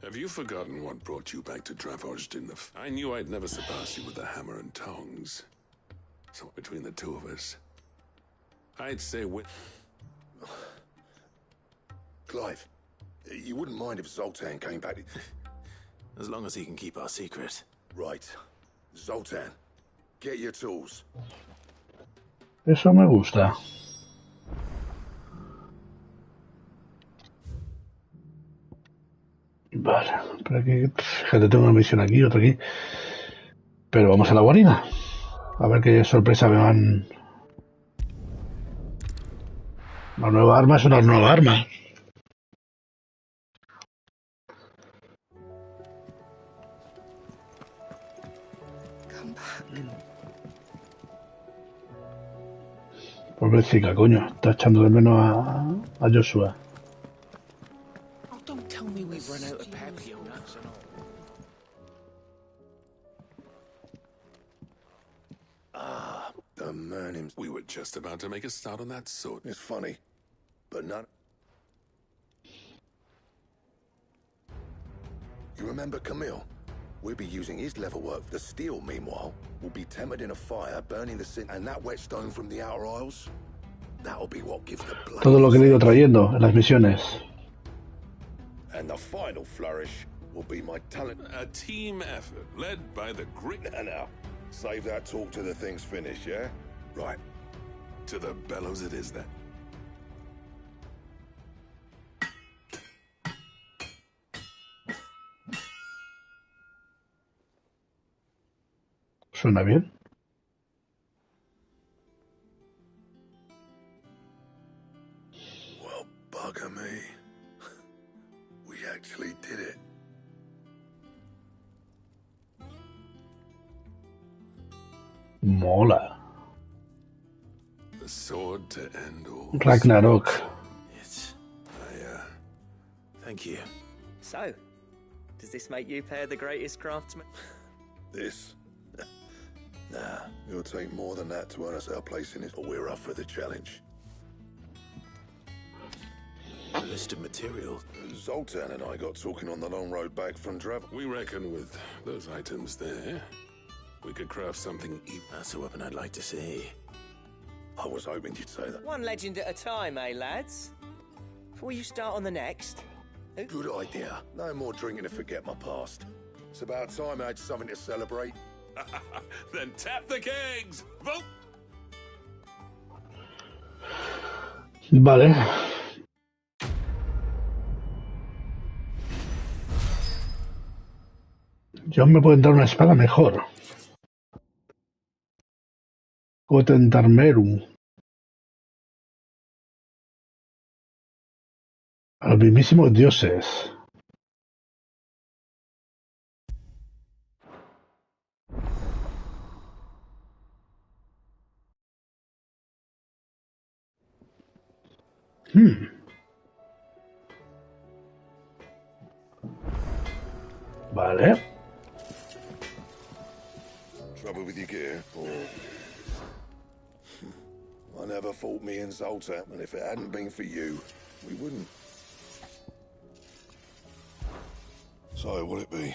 Have you forgotten what brought you back to Dravozd in the... I knew I'd never surpass you with the hammer and tongs. So between the two of us, I'd say we... Clive, you wouldn't mind if Zoltan came back... As long as he can keep our secret. Right. Zoltan, get your tools. Eso me gusta. Vale, pero aquí, fíjate, tengo una misión aquí, otra aquí. Pero vamos a la guarida. A ver qué sorpresa me van. La nueva arma es una nueva arma. Pobrecita, coño, está echando de menos a Joshua. Oh, don't tell me we've run out of papillon nuts and all. The man himself. We were just about to make a start on that sword. It's funny, but not... You remember Camille? We'll be using his leather work. The steel, meanwhile, will be tempered in a fire, burning the sin, and that whetstone from the Outer Isles, that'll be what gives the blade. Todo lo que le he ido trayendo en las misiones. And the final flourish will be my talent. A team effort, led by the grit... Now, save that talk till the thing's finished, yeah? Right. To the bellows it is then. Suena bien. Well, bugger me. We actually did it. Mola. The sword to end all. Ragnarok. Thank you. So, does this make you pair the greatest craftsman? This? Nah, it'll take more than that to earn us our place in it, but we're up for the challenge. A list of material. Zoltan and I got talking on the long road back from Drav. We reckon with those items there, we could craft something even. That's a weapon I'd like to see. I was hoping you'd say that. One legend at a time, eh, lads? Before you start on the next. Good idea. No more drinking to forget my past. It's about time I had something to celebrate. Then tap the kegs! Vote! Vale. Yo me puedo dar una espada mejor. Puedo tentar Meru. A los mismísimos dioses. Vale. Trouble with your gear, or... I never fought me and Zoltar, and if it hadn't been for you, we wouldn't. So, what'll it be?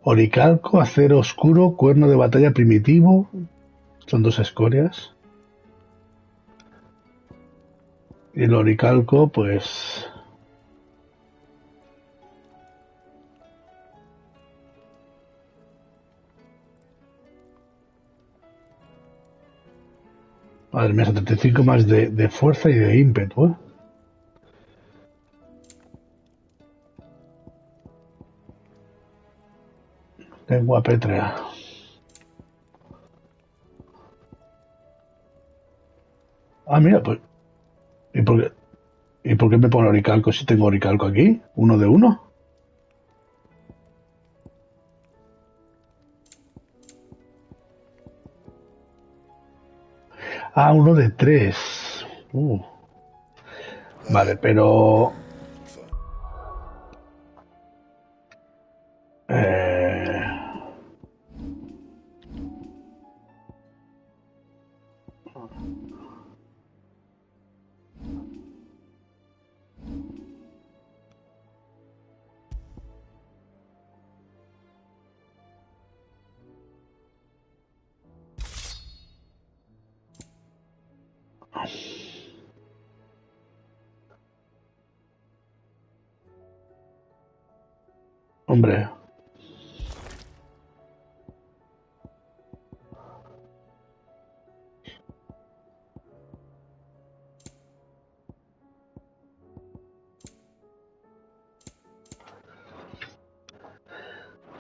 Oricalco, acero oscuro, cuerno de batalla primitivo. Son 2 escorias. Y el oricalco, pues... Madre mía, 75 más de fuerza y de ímpetu, ¿eh? Lengua pétrea. Ah, mira, pues... ¿Y por qué me pone oricalco si tengo oricalco aquí? ¿1 de 1? Ah, 1 de 3. Vale, pero... Hombre.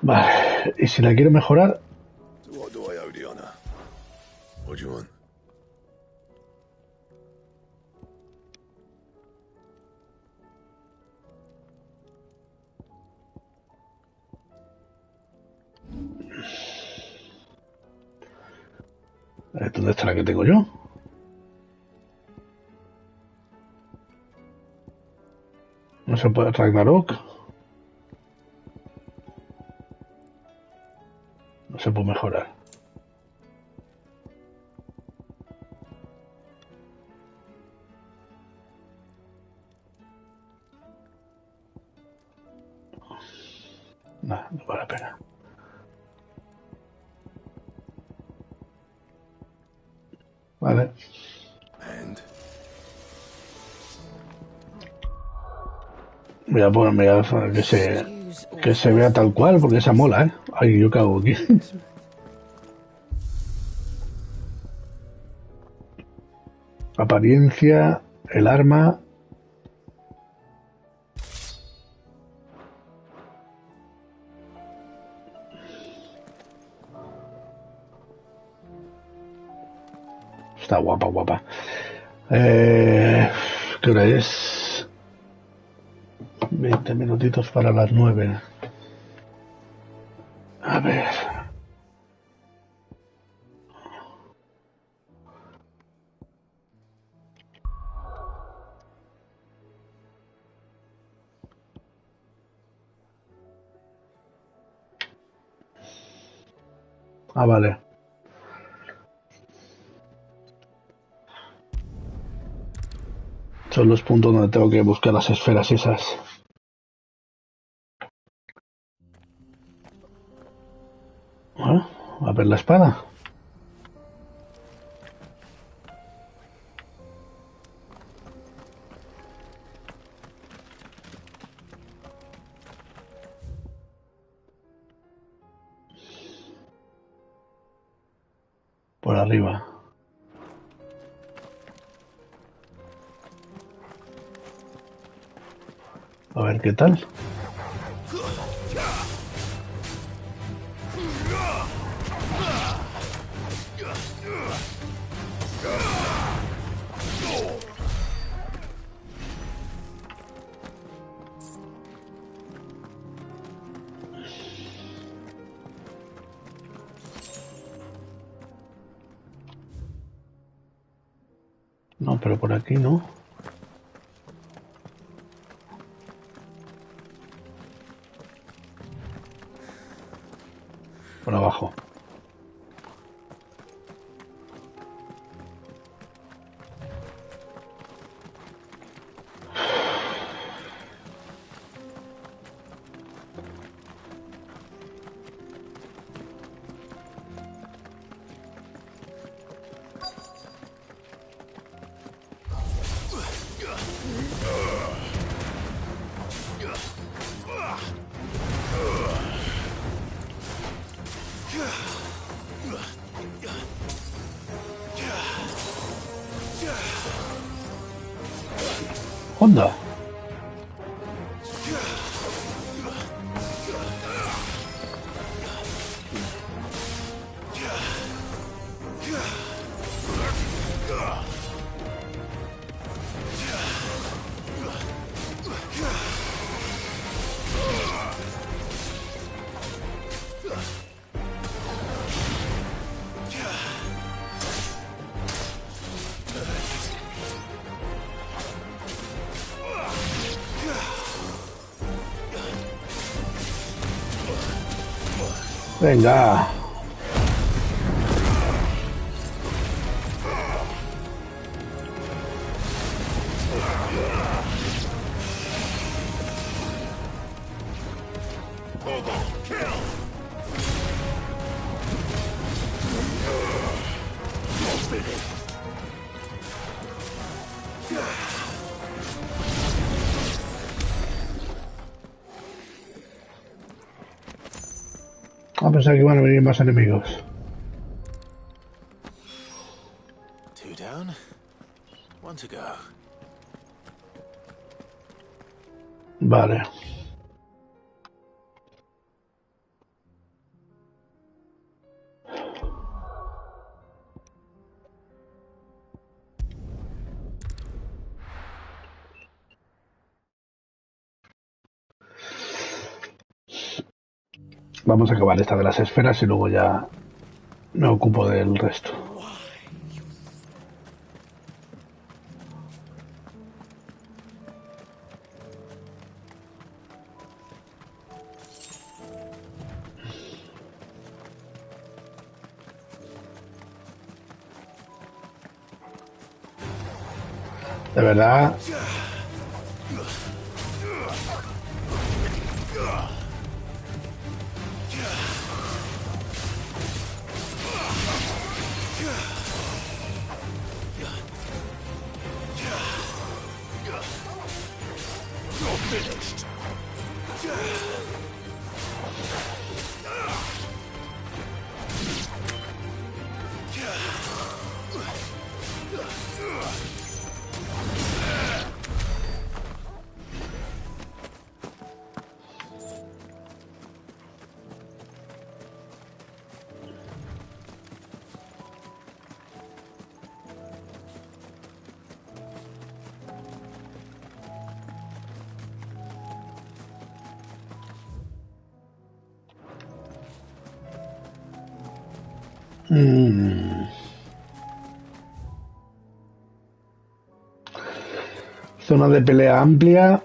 Vale, y si la quiero mejorar... What do I owe the honor? What do you want? ¿Dónde está la que tengo yo? No se puede Ragnarok. No se puede mejorar. Nah, no vale la pena. Vale. Voy a ponerme que se vea tal cual, porque esa mola, ¿eh? Ay, yo cago aquí. Apariencia, el arma. Está guapa, guapa. ¿Qué hora es? 20 minutitos para las 9. A ver. Ah, vale. Son los puntos donde tengo que buscar las esferas esas. ¿Ah? A ver la espada. Por arriba. A ver qué tal. No, pero por aquí no. Por abajo. Onda. Venga. A pensar que van a venir más enemigos. Two down, one to go. Vale. Vamos a acabar esta de las esferas y luego ya me ocupo del resto. De verdad. Zona de pelea amplia.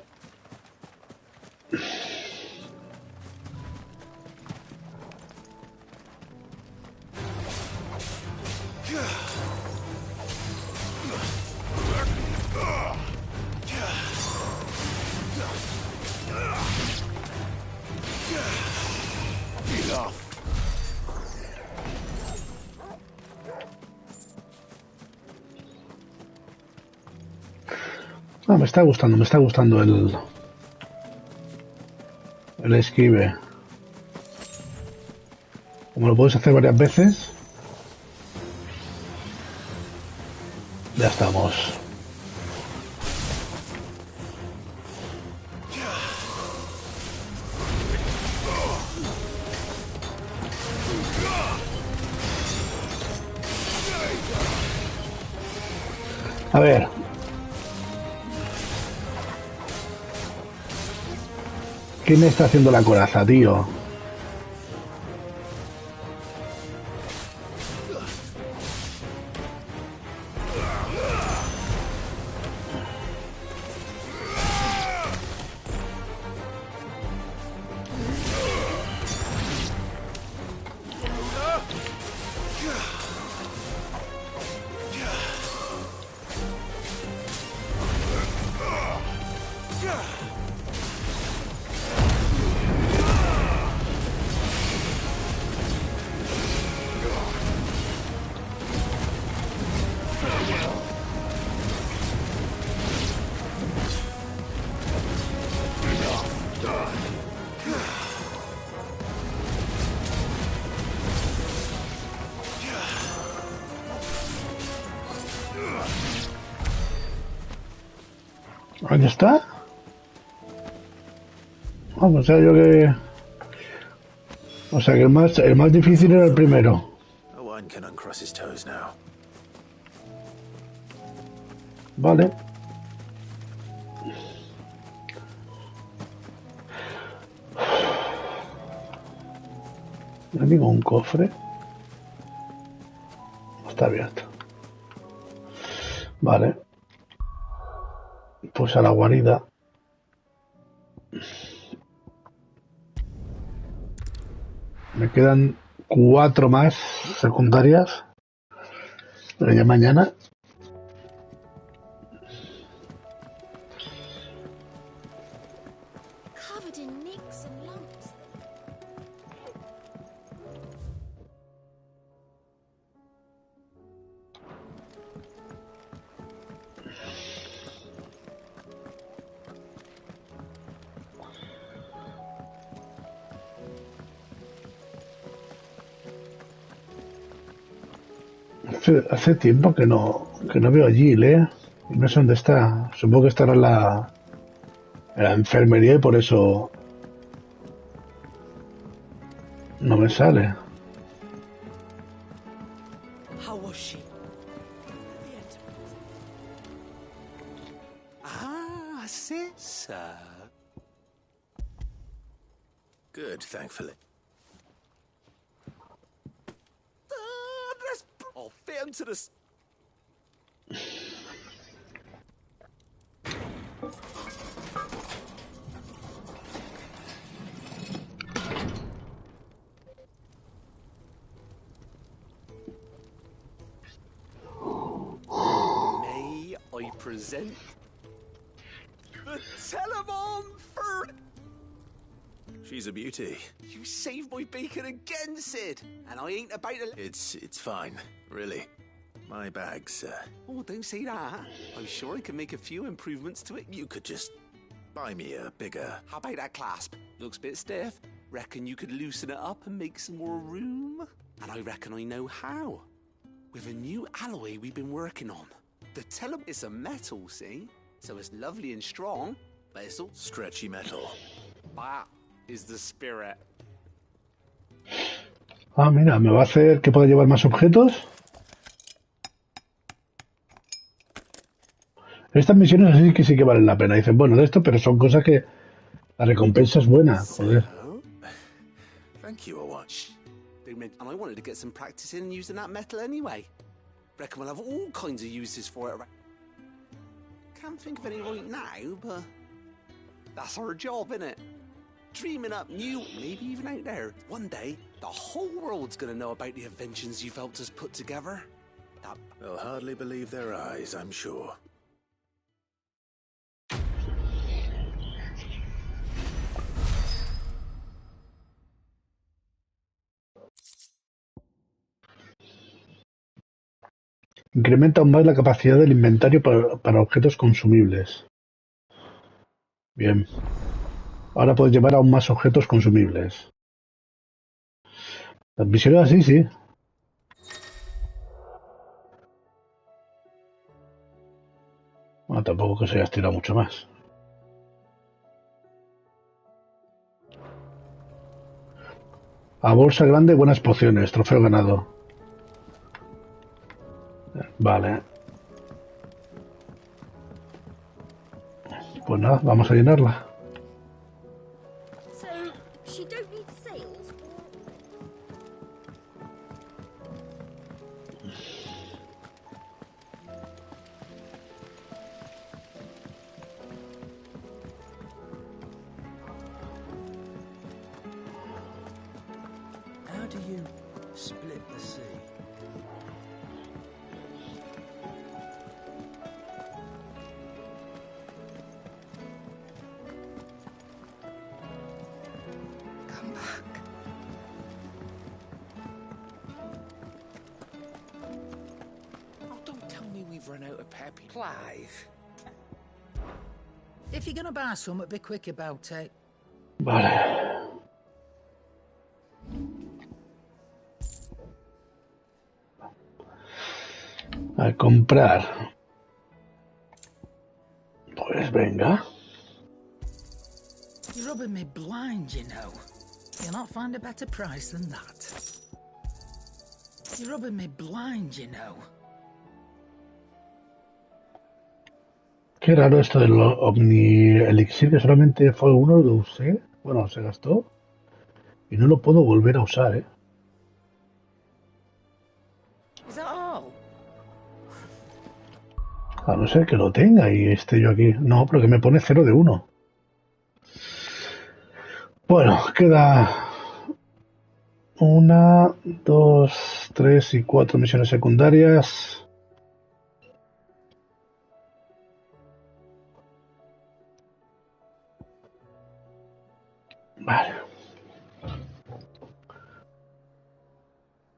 Ah, me está gustando el esquive. Como lo puedes hacer varias veces, ya estamos. A ver. ¿Quién me está haciendo la coraza, tío? ¿Dónde está? Vamos, o sea, yo que... O sea, que el más difícil era el primero. Owen can uncross his toes now. Vale. No digo un cofre. Está abierto. Vale. Pues a la guarida. Me quedan 4 más secundarias. Pero ya mañana. Covered in nicks and lumps. Hace tiempo que no veo a Jill, ¿eh? Y no sé dónde está. Supongo que estará en la enfermería y por eso no me sale. How was she? Ah, sister. Good, thankfully. I'll fit him to the... May I present the Telemon for... She's a beauty. You saved my beacon again, Sid! And I ain't about to... It's fine, really. My bag's, Oh, don't say that. I'm sure I can make a few improvements to it. You could just buy me a bigger... How about that clasp? Looks a bit stiff. Reckon you could loosen it up and make some more room? And I reckon I know how. With a new alloy we've been working on. The Telemon is a metal, see? So it's lovely and strong, but it's all... Stretchy metal. That is the spirit. Ah, mira, me va a hacer que pueda llevar más objetos. Estas misiones así que sí que valen la pena. Dicen, bueno, de esto, pero son cosas que la recompensa es buena, joder. Thank you, Owen. And I wanted to get some practice in using that metal anyway. Reckon we'll have all kinds of uses for it. Can't think of any right now, but that's our job, innit? Dreaming up new, maybe even out there. One day, the whole world's gonna know about the inventions you've helped us put together. They'll hardly believe their eyes, I'm sure. Incrementa aún más la capacidad del inventario para objetos consumibles. Bien. Ahora puedes llevar aún más objetos consumibles. Las misiones así, sí. Bueno, tampoco que se haya estirado mucho más. A bolsa grande, buenas pociones. Trofeo ganado. Vale. Pues nada, vamos a llenarla. So, she don't need sails? How do you split the sea? of peppy. Clive. If you're gonna buy something, be quick about it. Vale. A comprar. Pues venga. You're rubbing me blind, you know. You'll not find a better price than that. You're rubbing me blind, you know. Qué raro esto del Omni Elixir, que solamente fue uno, lo usé. Bueno, se gastó. Y no lo puedo volver a usar, ¿eh? Is that all? A no ser que lo tenga y esté yo aquí. No, pero que me pone 0 de 1. Bueno, queda 1, 2, 3 y 4 misiones secundarias. Vale.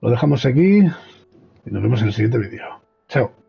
Lo dejamos aquí y nos vemos en el siguiente vídeo. Chao.